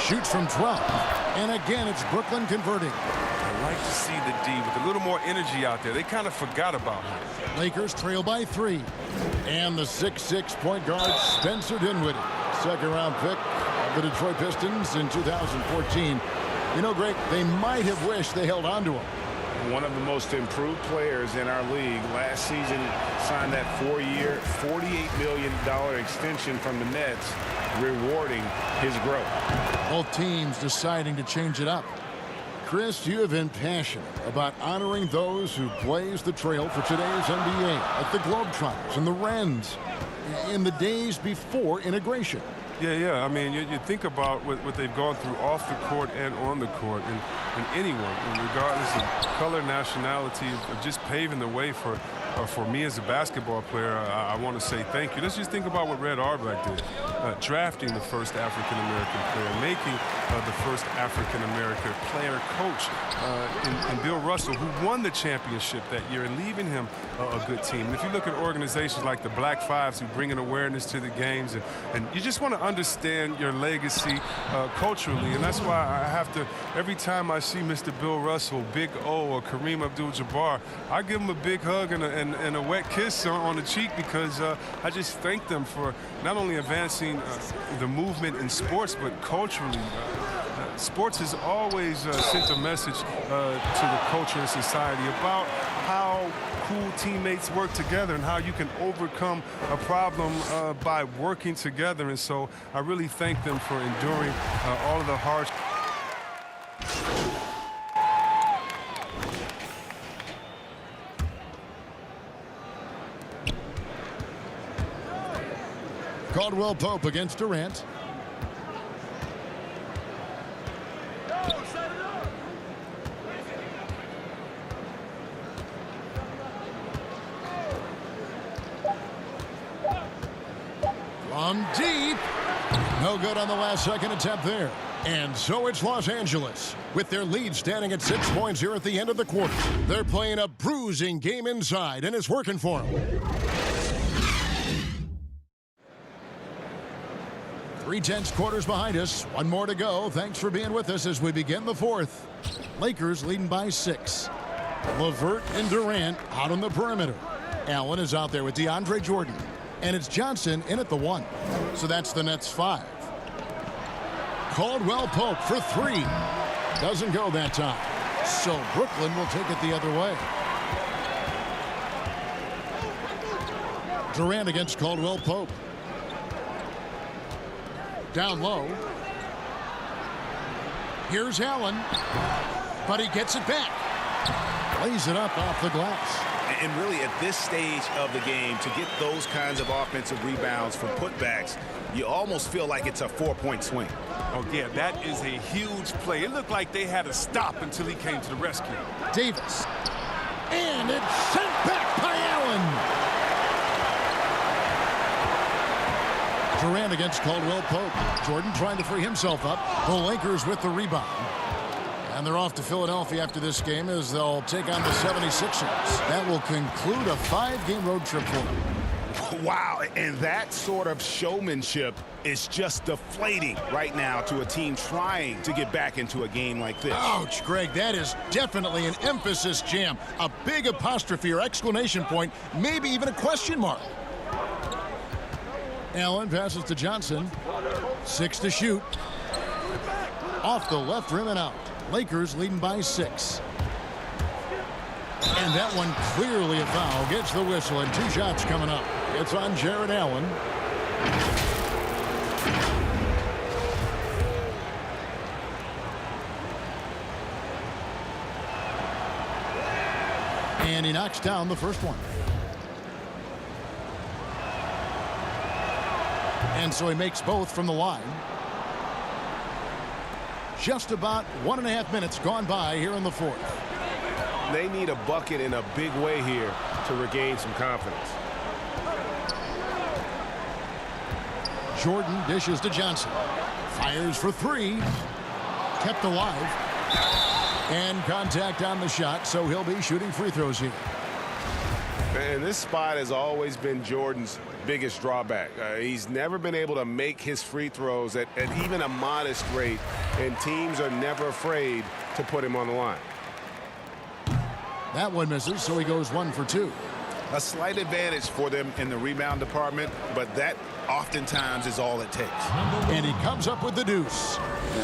Shoots from 12. And again, it's Brooklyn converting. I like to see the D with a little more energy out there. They kind of forgot about him. Lakers trail by 3. And the 6'6" point guard, Spencer Dinwiddie. Second-round pick of the Detroit Pistons in 2014. You know, Greg, they might have wished they held on to him. One of the most improved players in our league. Last season signed that 4-year, $48 million extension from the Nets, rewarding his growth. Both teams deciding to change it up. Chris, you have been passionate about honoring those who blaze the trail for today's NBA, like the Globetrotters and the Wrens, in the days before integration. Yeah. I mean, you think about what they've gone through off the court and on the court, and anyone, regardless of color, nationality, of just paving the way for me as a basketball player. I want to say thank you. Let's just think about what Red Auerbach did. Drafting the first African-American player, making the first African-American player coach in Bill Russell, who won the championship that year, and leaving him a good team. And if you look at organizations like the Black Fives, who bring an awareness to the games, and you just want to understand your legacy culturally, and that's why I have to, every time I see Mr. Bill Russell, Big O, or Kareem Abdul-Jabbar, I give him a big hug and a wet kiss on the cheek, because I just thank them for not only advancing the movement in sports, but culturally. Sports has always sent a message to the culture and society about how cool teammates work together and how you can overcome a problem by working together. And so I really thank them for enduring all of the harsh. Caldwell Pope against Durant. From deep. No good on the last second attempt there. And so it's Los Angeles, with their lead standing at 6 points here at the end of the quarter. They're playing a bruising game inside, and it's working for them. 3/10 quarters behind us. One more to go. Thanks for being with us as we begin the fourth. Lakers leading by 6. LeVert and Durant out on the perimeter. Allen is out there with DeAndre Jordan. And it's Johnson in at the 1. So that's the Nets 5. Caldwell Pope for three. Doesn't go that time. So Brooklyn will take it the other way. Durant against Caldwell Pope. Down low. Here's Allen. But he gets it back. Lays it up off the glass. And really, at this stage of the game, to get those kinds of offensive rebounds from putbacks, you almost feel like it's a 4-point swing. Oh, yeah, that is a huge play. It looked like they had to stop until he came to the rescue. Davis. And it's sent back by Allen. Durant against Caldwell Pope. Jordan trying to free himself up. The Lakers with the rebound. And they're off to Philadelphia after this game as they'll take on the 76ers. That will conclude a 5-game road trip for them. Wow, and that sort of showmanship is just deflating right now to a team trying to get back into a game like this. Ouch, Greg, that is definitely an emphasis jam. A big apostrophe or exclamation point, maybe even a question mark. Allen passes to Johnson. 6 to shoot. Off the left rim and out. Lakers leading by 6. And that one clearly a foul. Gets the whistle and 2 shots coming up. It's on Jared Allen. And he knocks down the first one. And so he makes both from the line. Just about 1.5 minutes gone by here in the fourth. They need a bucket in a big way here to regain some confidence. Jordan dishes to Johnson. Fires for 3. Kept alive. And contact on the shot, so he'll be shooting free throws here. And this spot has always been Jordan's biggest drawback. He's never been able to make his free throws at even a modest rate, and teams are never afraid to put him on the line. That one misses, so he goes 1 for 2. A slight advantage for them in the rebound department, but that oftentimes is all it takes. And he comes up with the deuce.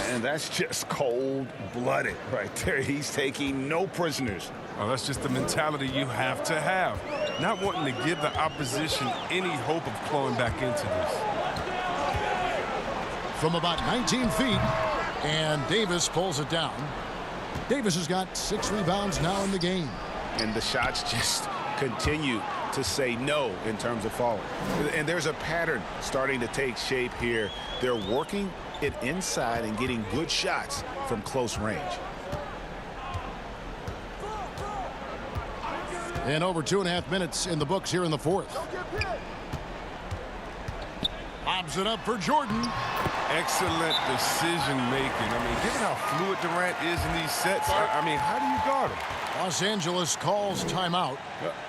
And that's just cold-blooded right there. He's taking no prisoners. Oh, that's just the mentality you have to have. Not wanting to give the opposition any hope of clawing back into this. From about 19 feet, and Davis pulls it down. Davis has got 6 rebounds now in the game. And the shots just continue to say no in terms of falling. And there's a pattern starting to take shape here. They're working it inside and getting good shots from close range. And over 2.5 minutes in the books here in the fourth. Lobs it up for Jordan. Excellent decision making. I mean, given how fluid Durant is in these sets, I mean, how do you guard him? Los Angeles calls timeout.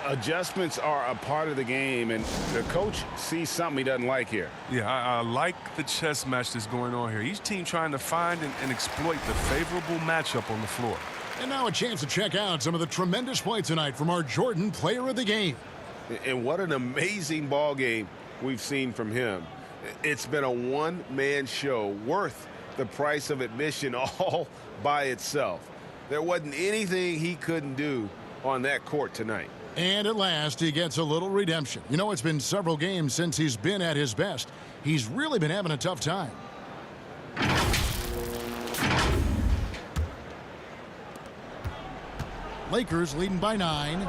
Adjustments are a part of the game, and the coach sees something he doesn't like here. Yeah, I like the chess match that's going on here. Each team trying to find and exploit the favorable matchup on the floor. And now a chance to check out some of the tremendous play tonight from our Jordan player of the game. And what an amazing ball game we've seen from him. It's been a one-man show worth the price of admission all by itself. There wasn't anything he couldn't do on that court tonight. And at last, he gets a little redemption. You know, it's been several games since he's been at his best. He's really been having a tough time. Lakers leading by 9.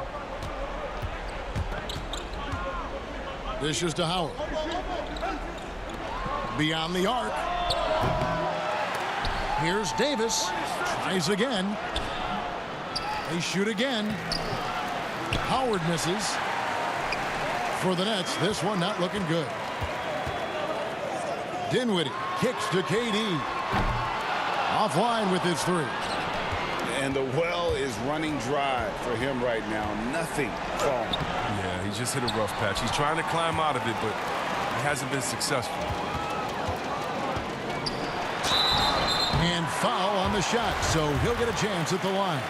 Dishes to Howard. Beyond the arc. Here's Davis. Tries again. They shoot again. Howard misses. For the Nets, this one not looking good. Dinwiddie kicks to KD. Offline with his 3. And the well is running dry for him right now. Nothing falling. Yeah, he just hit a rough patch. He's trying to climb out of it, but he hasn't been successful. And foul on the shot, so he'll get a chance at the line.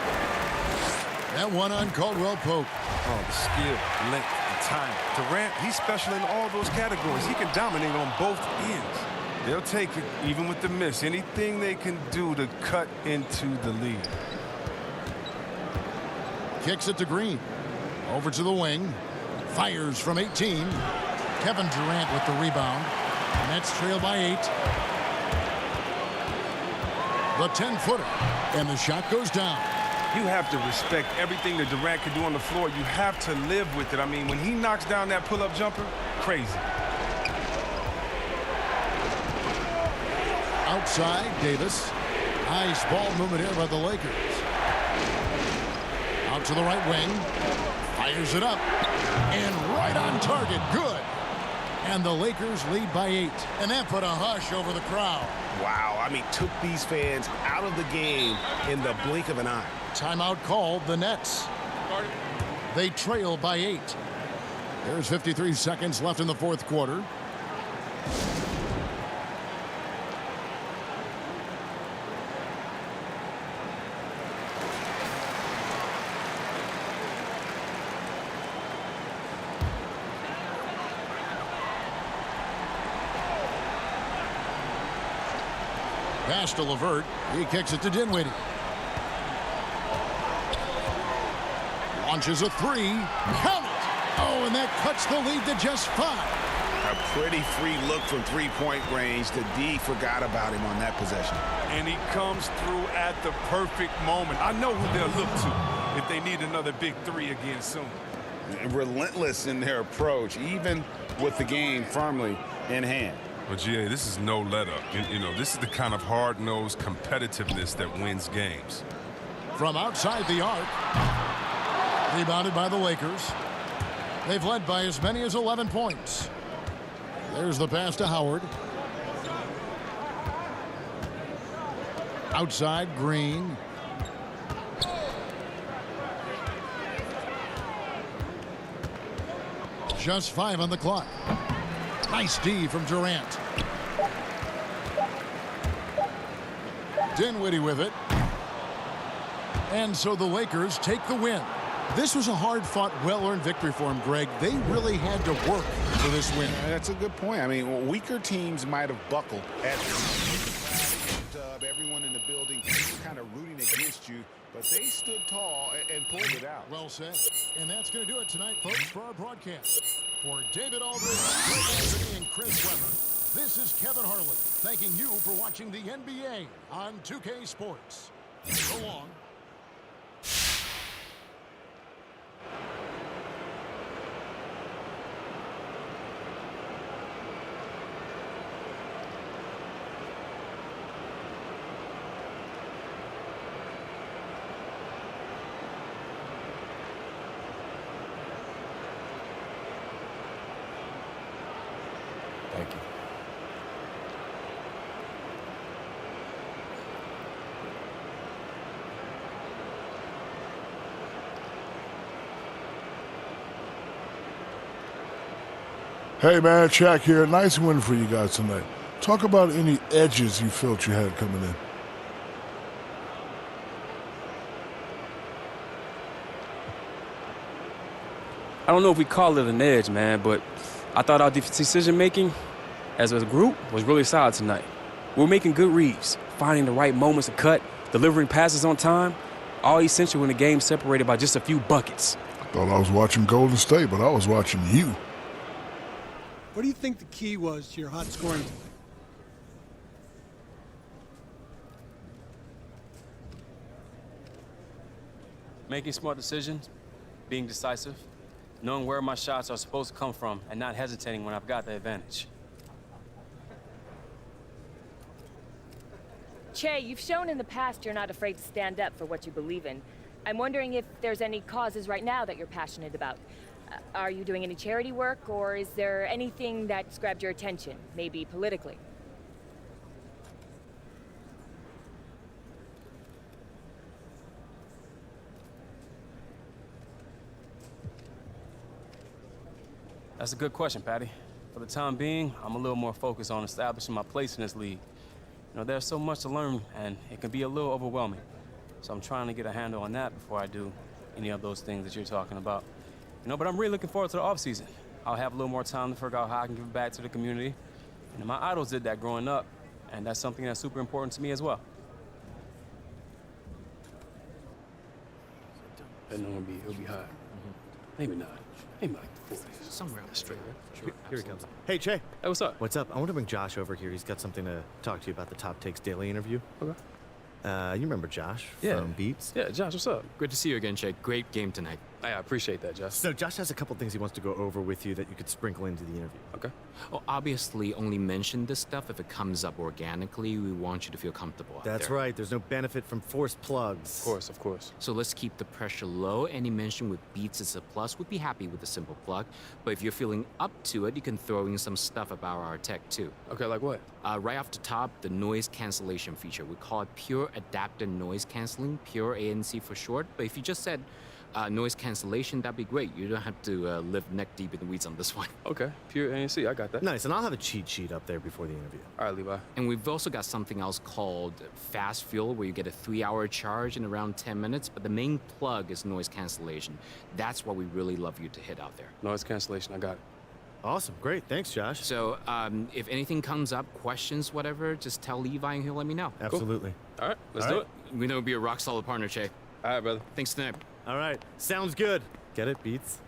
That one on Caldwell Pope. Oh, the skill, length, and time. Durant, he's special in all those categories. He can dominate on both ends. They'll take it, even with the miss. Anything they can do to cut into the lead. Kicks it to Green. Over to the wing. Fires from 18. Kevin Durant with the rebound. Nets trail by 8. The 10-footer. And the shot goes down. You have to respect everything that Durant can do on the floor. You have to live with it. I mean, when he knocks down that pull-up jumper, crazy. Outside, Davis. Nice ball movement here by the Lakers. Out to the right wing. Fires it up. And right on target. Good. And the Lakers lead by 8. And that put a hush over the crowd. Wow, I mean, took these fans out of the game in the blink of an eye. Timeout called, the Nets. They trail by 8. There's 53 seconds left in the fourth quarter. Pass to LeVert. He kicks it to Dinwiddie. Launches a 3. Count it! Oh, and that cuts the lead to just 5. A pretty free look from three-point range. The D forgot about him on that possession. And he comes through at the perfect moment. I know who they'll look to if they need another big 3 again soon. Relentless in their approach, even with the game firmly in hand. But, GA, this is no let-up. You know, this is the kind of hard-nosed competitiveness that wins games. From outside the arc. Rebounded by the Lakers. They've led by as many as 11 points. There's the pass to Howard. Outside, Green. Just 5 on the clock. Nice D from Durant. Dinwiddie with it. And so the Lakers take the win. This was a hard-fought, well-earned victory for them, Greg. They really had to work for this win. That's a good point. I mean, weaker teams might have buckled at everyone in the building kind of rooting against you, but they stood tall and pulled it out. Well said. And that's going to do it tonight, folks, for our broadcast. For David Aldridge, Greg Anthony, and Chris Webber, this is Kevin Harlan thanking you for watching the NBA on 2K Sports. So long. Thank you. Hey man, Shaq here. Nice win for you guys tonight. Talk about any edges you felt you had coming in. I don't know if we call it an edge, man, but I thought our decision-making as a group was really solid tonight. We're making good reads, finding the right moments to cut, delivering passes on time, all essential when the game's separated by just a few buckets. I thought I was watching Golden State, but I was watching you. What do you think the key was to your hot scoring tonight? Making smart decisions, being decisive, knowing where my shots are supposed to come from, and not hesitating when I've got the advantage. Che, you've shown in the past you're not afraid to stand up for what you believe in. I'm wondering if there's any causes right now that you're passionate about. Are you doing any charity work, or is there anything that's grabbed your attention, maybe politically? That's a good question, Patty. For the time being, I'm a little more focused on establishing my place in this league. You know, there's so much to learn, and it can be a little overwhelming. So I'm trying to get a handle on that before I do any of those things that you're talking about. You know, but I'm really looking forward to the offseason. I'll have a little more time to figure out how I can give back to the community, And my idols did that growing up, and that's something that's super important to me as well. I know it'll be hot. Maybe not. Maybe like the 40s. Somewhere on the straight. Here he comes. Hey, Che. Hey, what's up? What's up? I want to bring Josh over here. He's got something to talk to you about the Top Takes Daily interview. Okay. You remember Josh Yeah. from Beats? Yeah, Josh, what's up? Good to see you again, Che. Great game tonight. I appreciate that, Josh. So Josh has a couple things he wants to go over with you that you could sprinkle into the interview. Okay. Well, obviously, only mention this stuff if it comes up organically. We want you to feel comfortable out That's there. right. There's no benefit from forced plugs. Of course. So let's keep the pressure low. Any mention with beats is a plus. We'd be happy with a simple plug. But if you're feeling up to it, you can throw in some stuff about our tech, too. Okay, like what? Right off the top, the noise cancellation feature. We call it Pure Adaptive Noise Canceling, Pure ANC for short. But if you just said noise cancellation, that'd be great. You don't have to live neck deep in the weeds on this one. Okay, Pure ANC, I got that. Nice, and I'll have a cheat sheet up there before the interview. All right, Levi. And we've also got something else called Fast Fuel, where you get a 3-hour charge in around 10 minutes. But the main plug is noise cancellation. That's what we really love you to hit out there. Noise cancellation, I got it. Awesome, great. Thanks, Josh. So if anything comes up, questions, whatever, just tell Levi and he'll let me know. Absolutely. All right, let's do it. We know we'll be a rock solid partner, Che. All right, brother. Thanks tonight. All right, sounds good. Get it, Beats?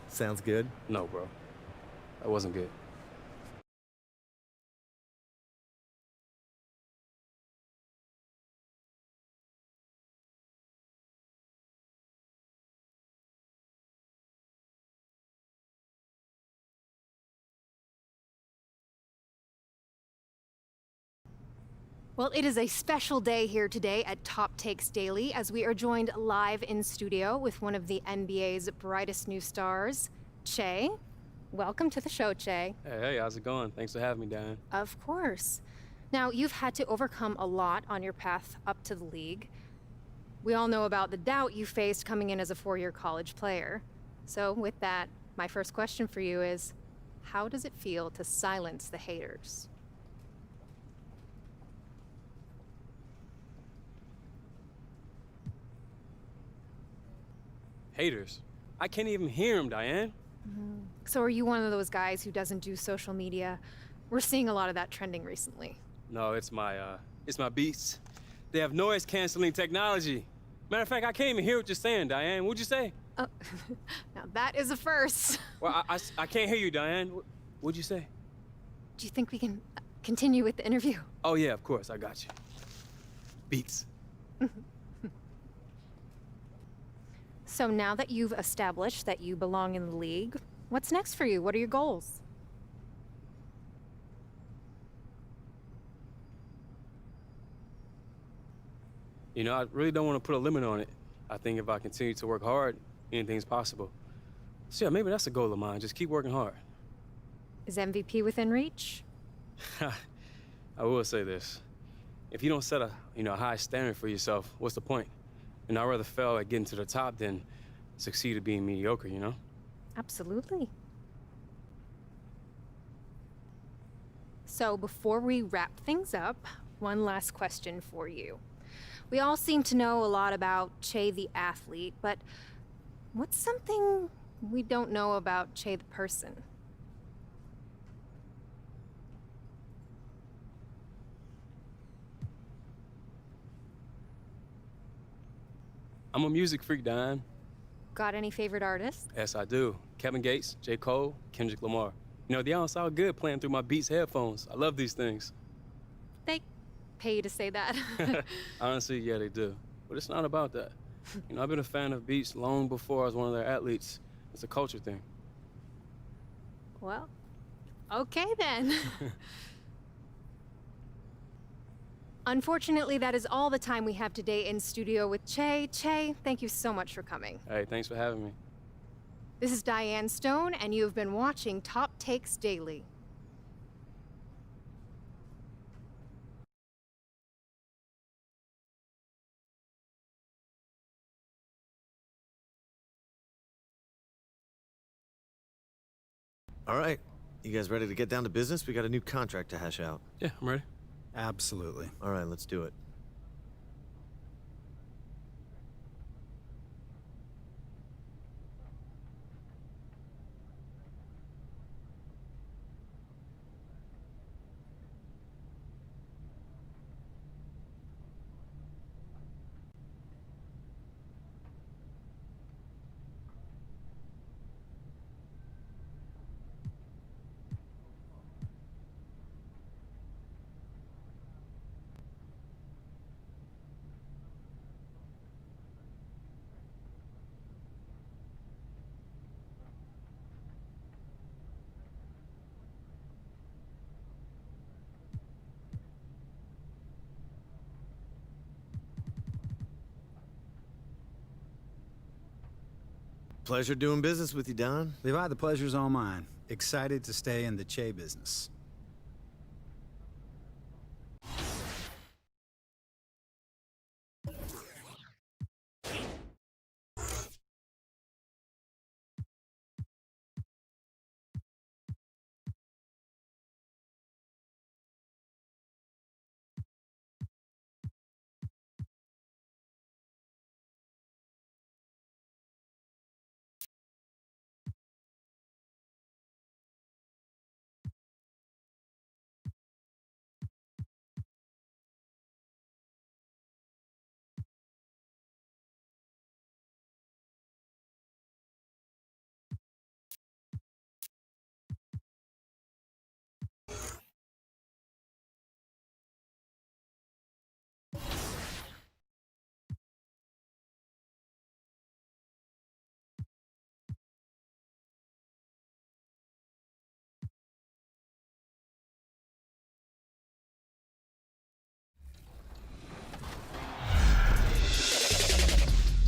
Sounds good? No, bro. That wasn't good. Well, it is a special day here today at Top Takes Daily as we are joined live in studio with one of the NBA's brightest new stars, Che. Welcome to the show, Che. Hey, how's it going? Thanks for having me, Diane. Of course. Now, you've had to overcome a lot on your path up to the league. We all know about the doubt you faced coming in as a 4-year college player. So with that, my first question for you is, how does it feel to silence the haters? Haters. I can't even hear him, Diane. So are you one of those guys who doesn't do social media? We're seeing a lot of that trending recently. No, it's my beats. They have noise canceling technology. Matter of fact, I can't even hear what you're saying, Diane. What'd you say? Oh, now that is a first. Well, I can't hear you, Diane. What'd you say? Do you think we can continue with the interview? Oh, yeah, of course. I got you. Beats. So now that you've established that you belong in the league, what's next for you? What are your goals? You know, I really don't want to put a limit on it. I think if I continue to work hard, anything's possible. So yeah, maybe that's a goal of mine. Just keep working hard. Is MVP within reach? I will say this. If you don't set a high standard for yourself, what's the point? And I'd rather fail at getting to the top than succeed at being mediocre, you know? Absolutely. So before we wrap things up, one last question for you. We all seem to know a lot about Che the athlete, but what's something we don't know about Che the person? I'm a music freak, Diane. Got any favorite artists? Yes, I do. Kevin Gates, J. Cole, Kendrick Lamar. You know, they all sound good playing through my Beats headphones. I love these things. They pay you to say that. Honestly, yeah, they do. But it's not about that. You know, I've been a fan of Beats long before I was one of their athletes. It's a culture thing. Well, okay then. Unfortunately, that is all the time we have today in studio with Che. Che, thank you so much for coming. Hey, thanks for having me. This is Diane Stone, and you have been watching Top Takes Daily. All right. You guys ready to get down to business? We got a new contract to hash out. Yeah, I'm ready. Absolutely. All right, let's do it. Pleasure doing business with you, Don. Levi, the pleasure's all mine. Excited to stay in the Che business.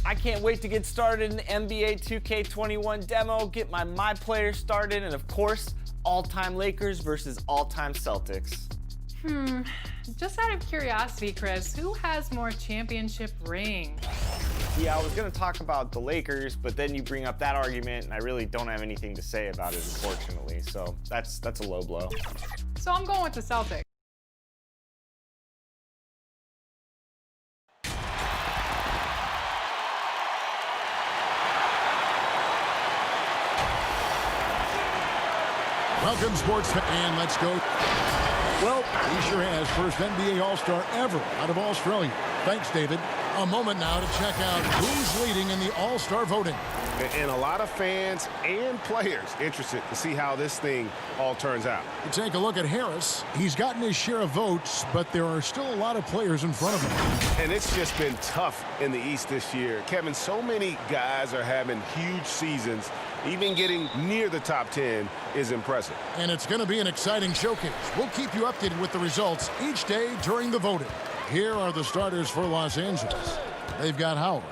I can't wait to get started in the NBA 2K21 demo, get my player started, and of course, all-time Lakers versus all-time Celtics. Just out of curiosity, Chris, who has more championship rings? Yeah, I was gonna talk about the Lakers, but then you bring up that argument, and I really don't have anything to say about it, unfortunately. So that's a low blow. So I'm going with the Celtics. Welcome, sports fans, and let's go. Well, he sure has. First NBA All-Star ever out of Australia. Thanks, David. A moment now to check out who's leading in the All-Star voting. And a lot of fans and players interested to see how this thing all turns out. You take a look at Harris. He's gotten his share of votes, but there are still a lot of players in front of him. And it's just been tough in the East this year. Kevin, so many guys are having huge seasons. Even getting near the top 10 is impressive. And it's going to be an exciting showcase. We'll keep you updated with the results each day during the voting. Here are the starters for Los Angeles. They've got Howard.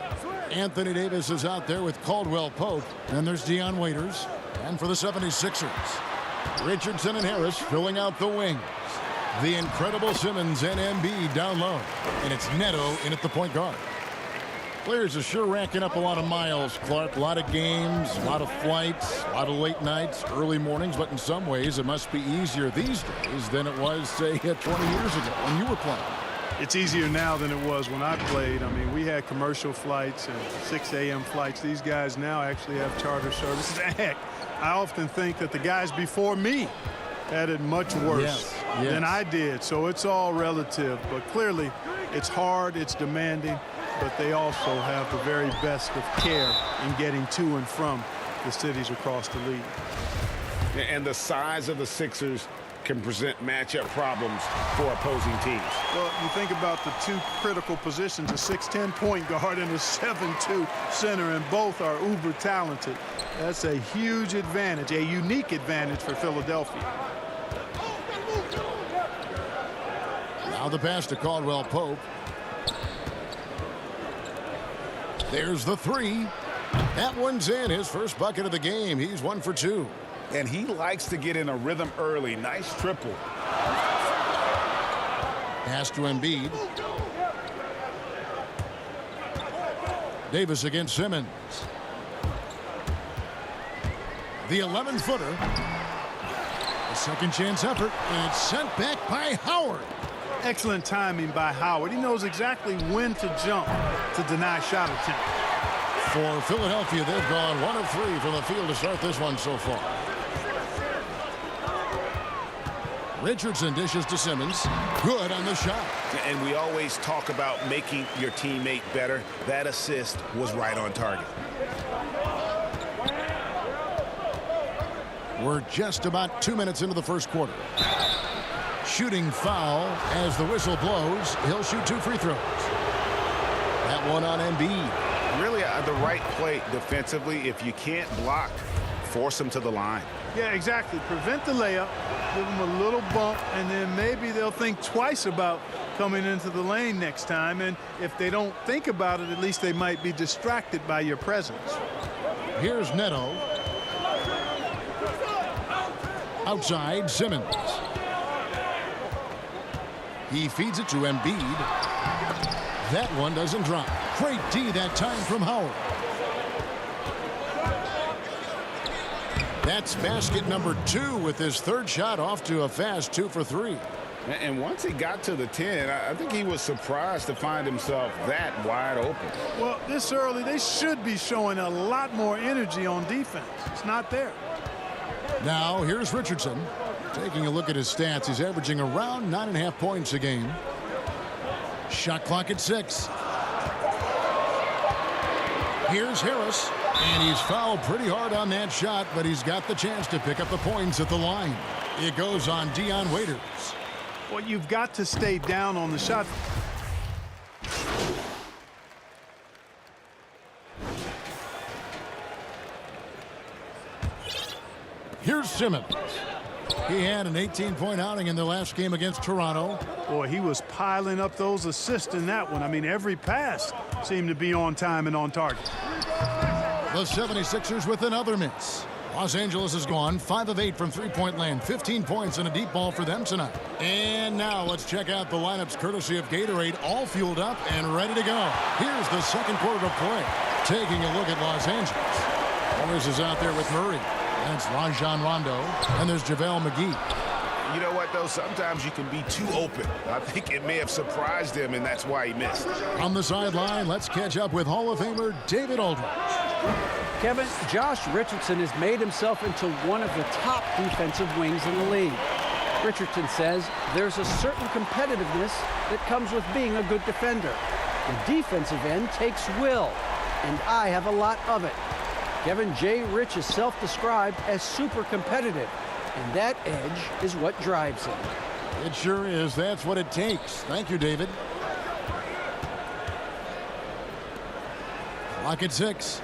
Anthony Davis is out there with Caldwell Pope. And there's Dion Waiters. And for the 76ers, Richardson and Harris filling out the wings. The incredible Simmons and Embiid down low. And it's Neto in at the point guard. Players are sure racking up a lot of miles, Clark. A lot of games, a lot of flights, a lot of late nights, early mornings. But in some ways, it must be easier these days than it was, say, 20 years ago when you were playing. It's easier now than it was when I played. I mean, we had commercial flights and 6 a.m. flights. These guys now actually have charter services. Heck, I often think that the guys before me had it much worse than I did. So it's all relative. But clearly, it's hard, it's demanding, but they also have the very best of care in getting to and from the cities across the league. And the size of the Sixers can present matchup problems for opposing teams. Well, you think about the two critical positions, a 6'10" point guard and a 7'2" center, and both are uber talented. That's a huge advantage, a unique advantage for Philadelphia. Now the pass to Caldwell Pope. There's the three. That one's in. His first bucket of the game. He's 1 for 2. And he likes to get in a rhythm early. Nice triple. Pass to Embiid. Davis against Simmons. The 11-footer. A second chance effort, and it's sent back by Howard. Excellent timing by Howard. He knows exactly when to jump to deny shot attempt. For Philadelphia, they've gone 1 of 3 from the field to start this one so far. Richardson dishes to Simmons. Good on the shot. And we always talk about making your teammate better. That assist was right on target. We're just about 2 minutes into the first quarter. Shooting foul as the whistle blows. He'll shoot 2 free throws. That one on Embiid. Really the right play defensively. If you can't block, force him to the line. Yeah, exactly. Prevent the layup, give them a little bump, and then maybe they'll think twice about coming into the lane next time. And if they don't think about it, at least they might be distracted by your presence. Here's Neto. Outside, Simmons. He feeds it to Embiid. That one doesn't drop. Great D that time from Howard. That's basket number 2 with his third shot off to a fast 2 for 3. And once he got to the 10, I think he was surprised to find himself that wide open. Well, this early, they should be showing a lot more energy on defense. It's not there. Now, here's Richardson. Taking a look at his stats, he's averaging around 9.5 points a game. Shot clock at 6. Here's Harris. And he's fouled pretty hard on that shot, but he's got the chance to pick up the points at the line. It goes on Dion Waiters. Well, you've got to stay down on the shot. Here's Simmons. He had an 18-point outing in the last game against Toronto. Boy, he was piling up those assists in that one. I mean, every pass seemed to be on time and on target. The 76ers with another miss. Los Angeles has gone 5 of 8 from three-point land. 15 points and a deep ball for them tonight. And now let's check out the lineups courtesy of Gatorade, all fueled up and ready to go. Here's the second quarter of play. Taking a look at Los Angeles. Morris is out there with Murray. That's Rajon Rondo. And there's JaVale McGee. You know what, though? Sometimes you can be too open. I think it may have surprised him, and that's why he missed. On the sideline, let's catch up with Hall of Famer David Aldridge. Kevin, Josh Richardson has made himself into one of the top defensive wings in the league. Richardson says there's a certain competitiveness that comes with being a good defender. The defensive end takes will, and I have a lot of it. Kevin J. Rich is self-described as super competitive, and that edge is what drives him. It sure is. That's what it takes. Thank you, David. Clock at 6.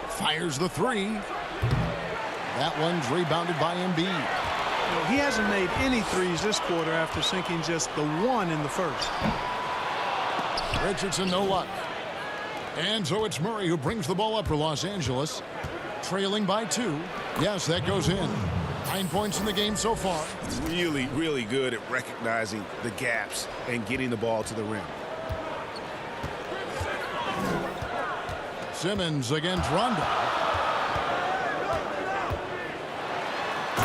Fires the 3. That one's rebounded by Embiid. He hasn't made any threes this quarter after sinking just the one in the first. Richardson, no luck. And so it's Murray who brings the ball up for Los Angeles. Trailing by 2. Yes, that goes in. 9 points in the game so far. Really, really good at recognizing the gaps and getting the ball to the rim. Simmons against Rondo.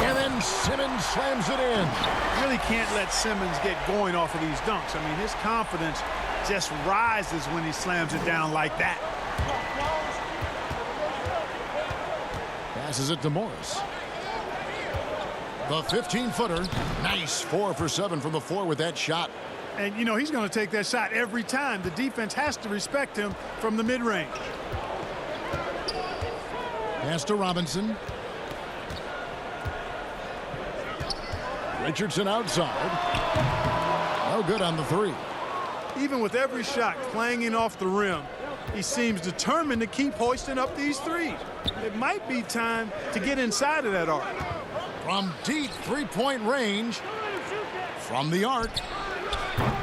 And then Simmons slams it in. Really can't let Simmons get going off of these dunks. I mean, his confidence just rises when he slams it down like that. Passes it to Morris. The 15-footer. Nice. 4 for 7 from the floor with that shot. And, you know, he's going to take that shot every time. The defense has to respect him from the mid-range. Pass to Robinson. Richardson outside. No good on the 3. Even with every shot clanging off the rim, he seems determined to keep hoisting up these threes. It might be time to get inside of that arc. From deep three-point range. From the arc.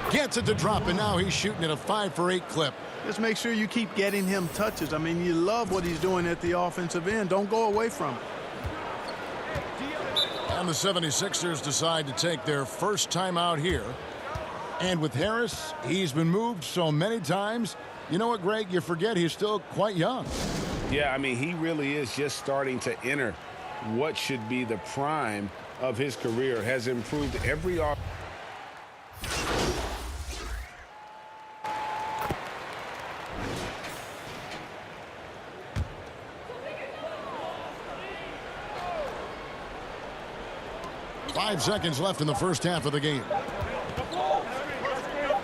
Gets it to drop, and now he's shooting at a 5 for 8 clip. Just make sure you keep getting him touches. I mean, you love what he's doing at the offensive end. Don't go away from it. And the 76ers decide to take their first time out here. And with Harris, he's been moved so many times. You know what, Greg? You forget he's still quite young. Yeah, I mean, he really is just starting to enter what should be the prime of his career. Has improved every off. Five seconds left in the first half of the game.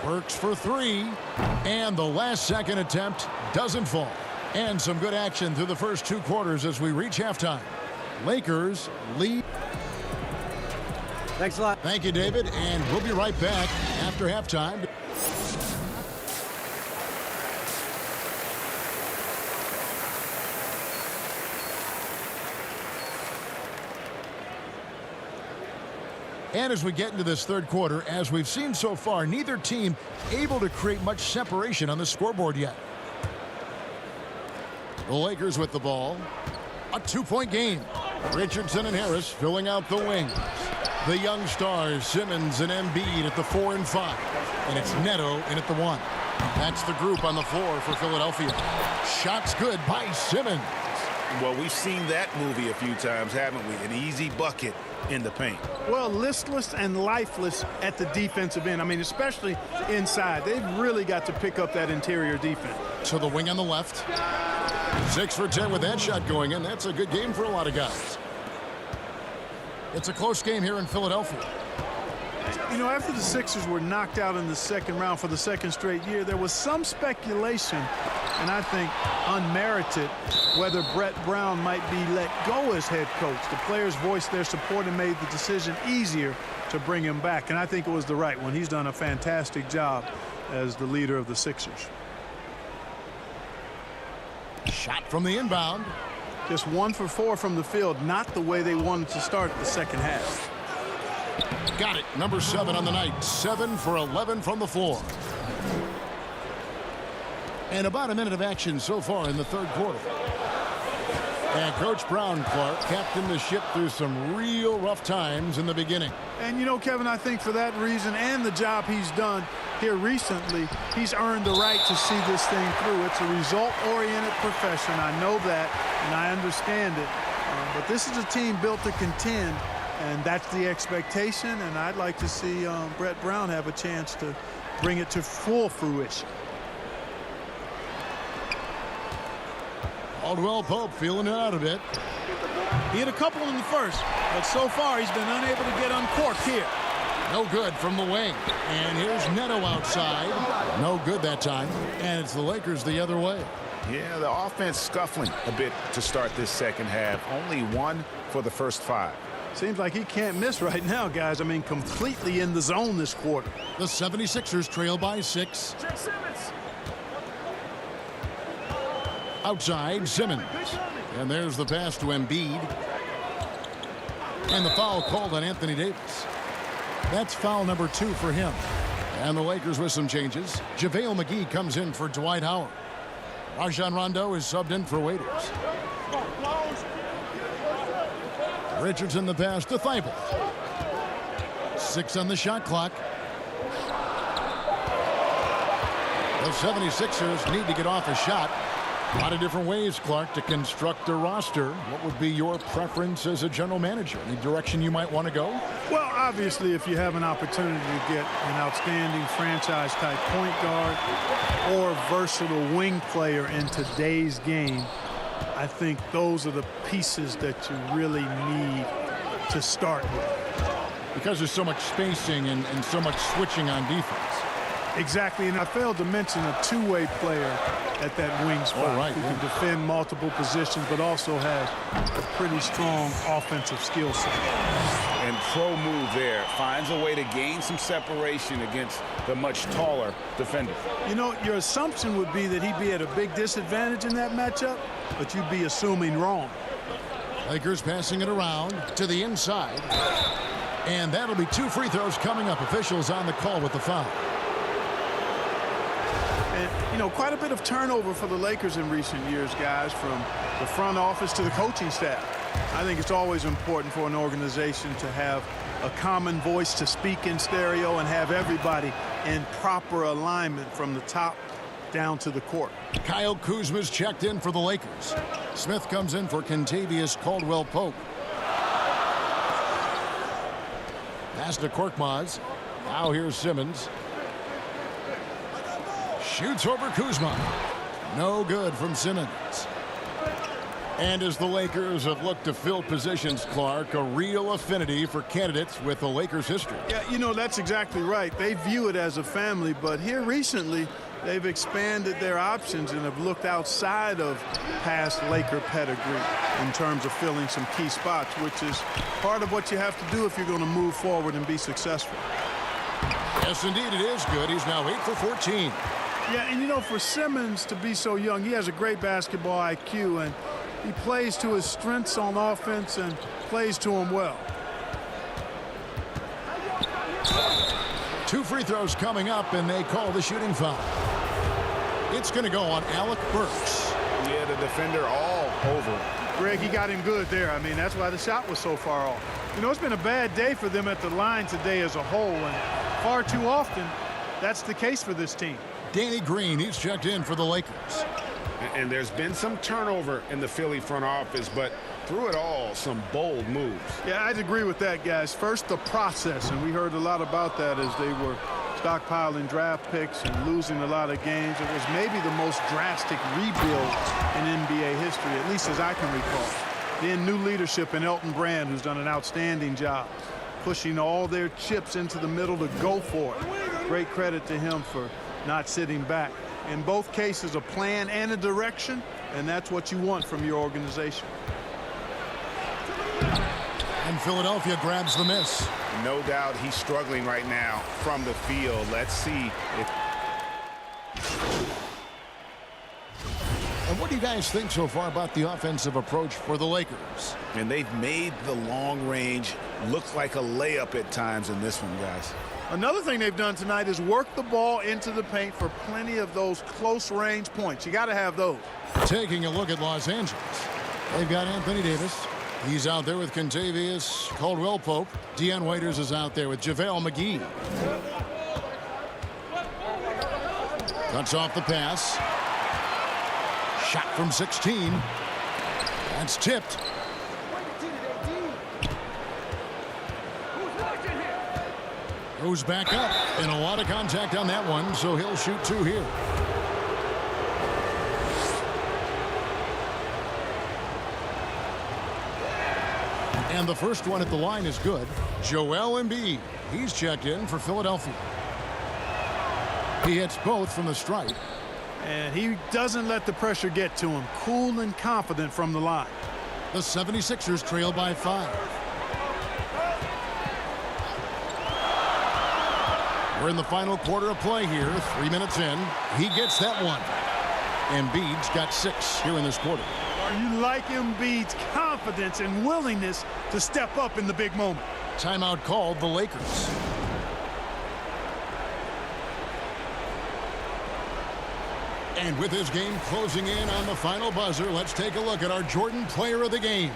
Works for 3, and the last second attempt doesn't fall. And some good action through the first 2 quarters as we reach halftime. Lakers lead. Thanks a lot. Thank you, David, and we'll be right back after halftime. And as we get into this third quarter, as we've seen so far, neither team able to create much separation on the scoreboard yet. The Lakers with the ball. A 2-point game. Richardson and Harris filling out the wings. The young stars, Simmons and Embiid at the 4 and 5. And it's Neto in at the 1. That's the group on the floor for Philadelphia. Shots good by Simmons. Well, we've seen that movie a few times, haven't we? An easy bucket in the paint. Well, listless and lifeless at the defensive end. I mean, especially inside. They've really got to pick up that interior defense. To the wing on the left. 6 for 10 with that shot going in. That's a good game for a lot of guys. It's a close game here in Philadelphia. You know, after the Sixers were knocked out in the second round for the second straight year, there was some speculation, and I think unmerited, whether Brett Brown might be let go as head coach. The players voiced their support and made the decision easier to bring him back, and I think it was the right one. He's done a fantastic job as the leader of the Sixers. Shot from the inbound. Just 1 for 4 from the field, not the way they wanted to start the second half. Got it. Number 7 on the night. 7 for 11 from the floor. And about a minute of action so far in the third quarter. And Coach Brown, Clark, captained the ship through some real rough times in the beginning. And, you know, Kevin, I think for that reason and the job he's done here recently, he's earned the right to see this thing through. It's a result-oriented profession. I know that, and I understand it. But this is a team built to contend, and that's the expectation. And I'd like to see Brett Brown have a chance to bring it to full fruition. Caldwell Pope feeling it out a bit. He hit a couple in the first, but so far he's been unable to get uncorked here. No good from the wing. And here's Neto outside. No good that time. And it's the Lakers the other way. Yeah, the offense scuffling a bit to start this second half. Only 1 for the first 5. Seems like he can't miss right now, guys. I mean, completely in the zone this quarter. The 76ers trail by 6. Outside, Simmons. And there's the pass to Embiid. And the foul called on Anthony Davis. That's foul number 2 for him. And the Lakers with some changes. JaVale McGee comes in for Dwight Howard. Rajon Rondo is subbed in for Waiters. Richardson the pass to Thibault. 6 on the shot clock. The 76ers need to get off a shot. A lot of different ways, Clark, to construct a roster. What would be your preference as a general manager? Any direction you might want to go? Well, obviously, if you have an opportunity to get an outstanding franchise-type point guard or versatile wing player in today's game, I think those are the pieces that you really need to start with. Because there's so much spacing and so much switching on defense. Exactly, and I failed to mention a two-way player at that wing spot who can defend multiple positions but also has a pretty strong offensive skill set. And pro move there. Finds a way to gain some separation against the much taller defender. You know, your assumption would be that he'd be at a big disadvantage in that matchup, but you'd be assuming wrong. Lakers passing it around to the inside. And that'll be 2 free throws coming up. Officials on the call with the foul. And, you know, quite a bit of turnover for the Lakers in recent years, guys, from the front office to the coaching staff. I think it's always important for an organization to have a common voice to speak in stereo and have everybody in proper alignment from the top down to the court. Kyle Kuzma's checked in for the Lakers. Smith comes in for Kentavious Caldwell-Pope. Pass to Korkmaz. Now here's Simmons. Shoots over Kuzma. No good from Simmons. And as the Lakers have looked to fill positions, Clark, a real affinity for candidates with the Lakers history. Yeah, you know, that's exactly right. They view it as a family, but here recently, they've expanded their options and have looked outside of past Laker pedigree in terms of filling some key spots, which is part of what you have to do if you're going to move forward and be successful. Yes, indeed, it is good. He's now 8 for 14. Yeah, and you know, for Simmons to be so young, he has a great basketball IQ, and he plays to his strengths on offense and plays to them well. 2 free throws coming up, and they call the shooting foul. It's going to go on Alec Burks. Yeah, the defender all over him. Greg, he got him good there. I mean, that's why the shot was so far off. You know, it's been a bad day for them at the line today as a whole, and far too often, that's the case for this team. Danny Green, he's checked in for the Lakers. And there's been some turnover in the Philly front office, but through it all, some bold moves. Yeah, I'd agree with that, guys. First, the process, and we heard a lot about that as they were stockpiling draft picks and losing a lot of games. It was maybe the most drastic rebuild in NBA history, at least as I can recall. Then new leadership in Elton Brand, who's done an outstanding job, pushing all their chips into the middle to go for it. Great credit to him for not sitting back. In both cases, a plan and a direction, and that's what you want from your organization. And Philadelphia grabs the miss. No doubt he's struggling right now from the field. Let's see if... And what do you guys think so far about the offensive approach for the Lakers? And they've made the long range look like a layup at times in this one, guys. Another thing they've done tonight is work the ball into the paint for plenty of those close-range points. You got to have those. Taking a look at Los Angeles. They've got Anthony Davis. He's out there with Kentavious Caldwell-Pope. Dion Waiters is out there with JaVale McGee. Cuts off the pass. Shot from 16. That's tipped. Goes back up, and a lot of contact on that one, so he'll shoot two here. And the first one at the line is good. Joel Embiid, he's checked in for Philadelphia. He hits both from the stripe. And he doesn't let the pressure get to him. Cool and confident from the line. The 76ers trail by 5. We're in the final quarter of play here. 3 minutes in. He gets that one. Embiid's got 6 here in this quarter. You like Embiid's confidence and willingness to step up in the big moment. Timeout called the Lakers. And with his game closing in on the final buzzer, let's take a look at our Jordan Player of the Game.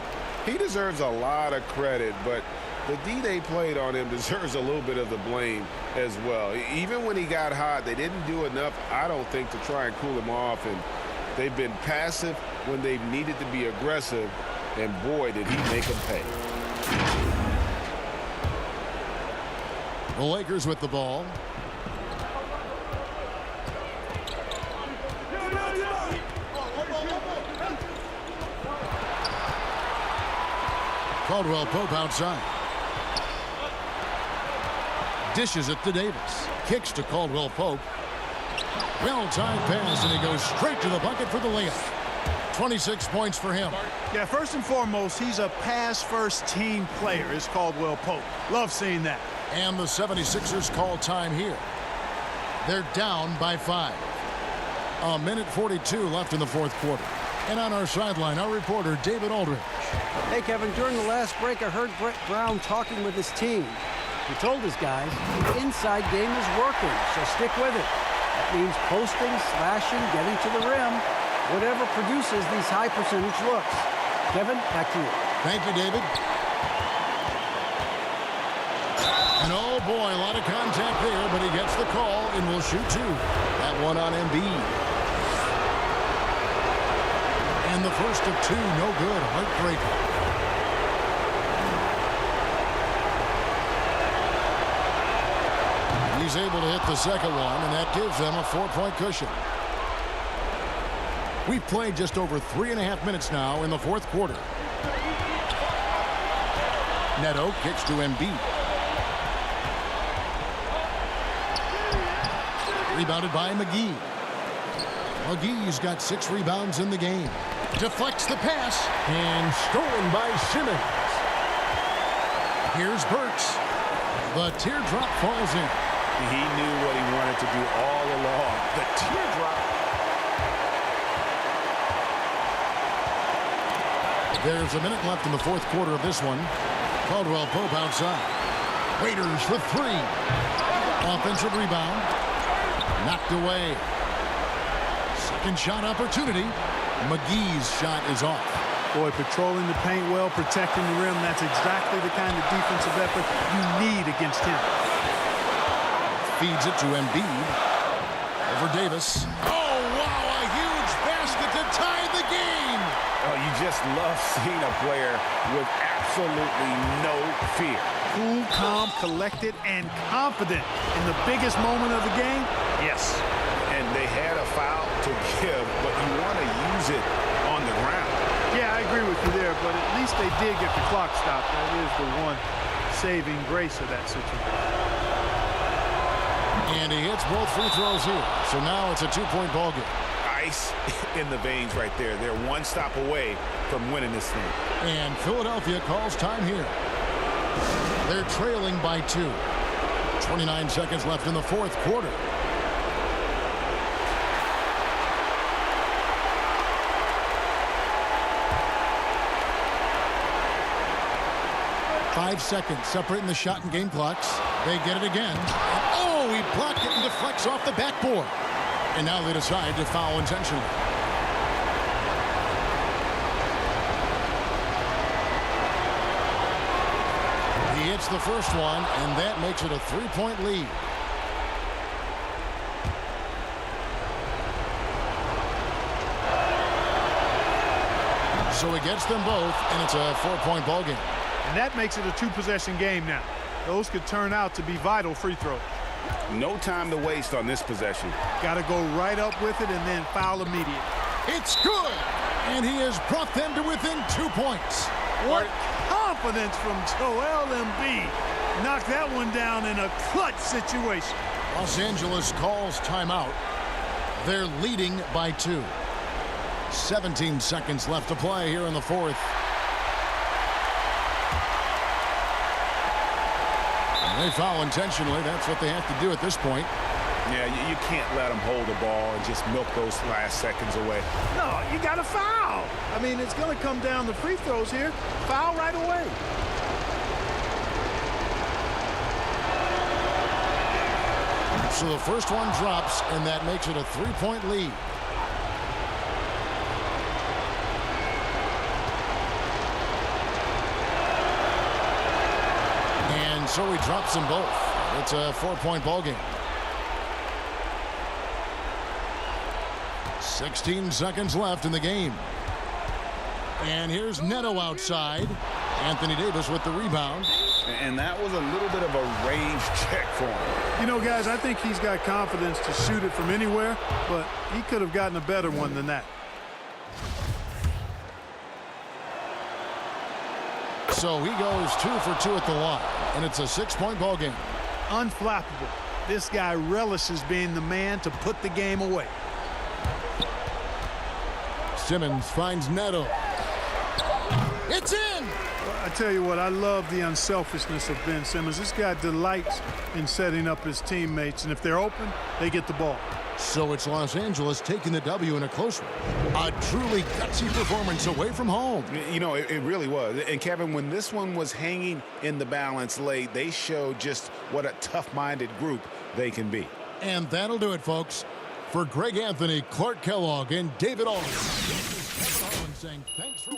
He deserves a lot of credit, but the D they played on him deserves a little bit of the blame as well. Even when he got hot, they didn't do enough, I don't think, to try and cool him off. And they've been passive when they've needed to be aggressive, and boy, did he make them pay. The Lakers with the ball. Caldwell-Pope outside. Dishes it to Davis. Kicks to Caldwell-Pope. Well-timed pass, and he goes straight to the bucket for the layup. 26 points for him. Yeah, first and foremost, he's a pass-first team player, is Caldwell-Pope. Love seeing that. And the 76ers call time here. They're down by 5. 1:42 left in the fourth quarter. And on our sideline, our reporter, David Aldridge. Hey, Kevin, during the last break, I heard Brett Brown talking with his team. He told his guys the inside game is working, so stick with it. That means posting, slashing, getting to the rim, whatever produces these high percentage looks. Kevin, back to you. Thank you, David. And oh boy, a lot of contact there, but he gets the call and will shoot 2. That one on Embiid. And the first of 2, no good. Heartbreaker. He's able to hit the second one, and that gives them a 4-point cushion. We've played just over 3.5 minutes now in the fourth quarter. Neto kicks to Embiid. Rebounded by McGee. McGee's got 6 rebounds in the game. Deflects the pass, and stolen by Simmons. Here's Burks. The teardrop falls in. He knew what he wanted to do all along. The teardrop. There's a minute left in the fourth quarter of this one. Caldwell-Pope outside. Waiters for 3. Offensive rebound. Knocked away. Second shot opportunity. McGee's shot is off. Boy, patrolling the paint well, protecting the rim, that's exactly the kind of defensive effort you need against him. Feeds it to Embiid. Over Davis. Oh, wow, a huge basket to tie the game. Oh, you just love seeing a player with absolutely no fear. Cool, calm, collected, and confident in the biggest moment of the game? Yes. And they had a foul to give, but you want to use it on the ground. Yeah, I agree with you there, but at least they did get the clock stopped. That is the one saving grace of that situation. And he hits both free throws here. So now it's a two-point ball game. Ice in the veins right there. They're one stop away from winning this thing. And Philadelphia calls time here. They're trailing by 2. 29 seconds left in the fourth quarter. Five seconds separating the shot and game clocks. They get it again. Oh, he blocked it and deflects off the backboard. And now they decide to foul intentionally. He hits the first one, and that makes it a 3-point lead. So he gets them both, and it's a 4-point ball game. And that makes it a 2-possession game now. Those could turn out to be vital free throws. No time to waste on this possession. Got to go right up with it and then foul immediately. It's good! And he has brought them to within 2 points. What confidence from Joel Embiid. Knocked that one down in a clutch situation. Los Angeles calls timeout. They're leading by 2. 17 seconds left to play here in the fourth. They foul intentionally. That's what they have to do at this point. Yeah, you can't let them hold the ball and just milk those last seconds away. No, you got to foul. I mean, it's going to come down to free throws here. Foul right away. So the first one drops, and that makes it a 3-point lead. So he drops them both. It's a 4-point ball game. 16 seconds left in the game. And here's Neto outside. Anthony Davis with the rebound. And that was a little bit of a range check for him. You know, guys, I think he's got confidence to shoot it from anywhere, but he could have gotten a better one than that. So he goes 2 for 2 at the line, and it's a 6-point ball game. Unflappable. This guy relishes being the man to put the game away. Simmons finds Neto. It's in! I tell you what, I love the unselfishness of Ben Simmons. This guy delights in setting up his teammates, and if they're open, they get the ball. So it's Los Angeles taking the W in a close one. A truly gutsy performance away from home. You know, it really was. And Kevin, when this one was hanging in the balance late, they showed just what a tough-minded group they can be. And that'll do it, folks. For Greg Anthony, Clark Kellogg, and David Aldridge, this is Kevin Harlan saying thanks for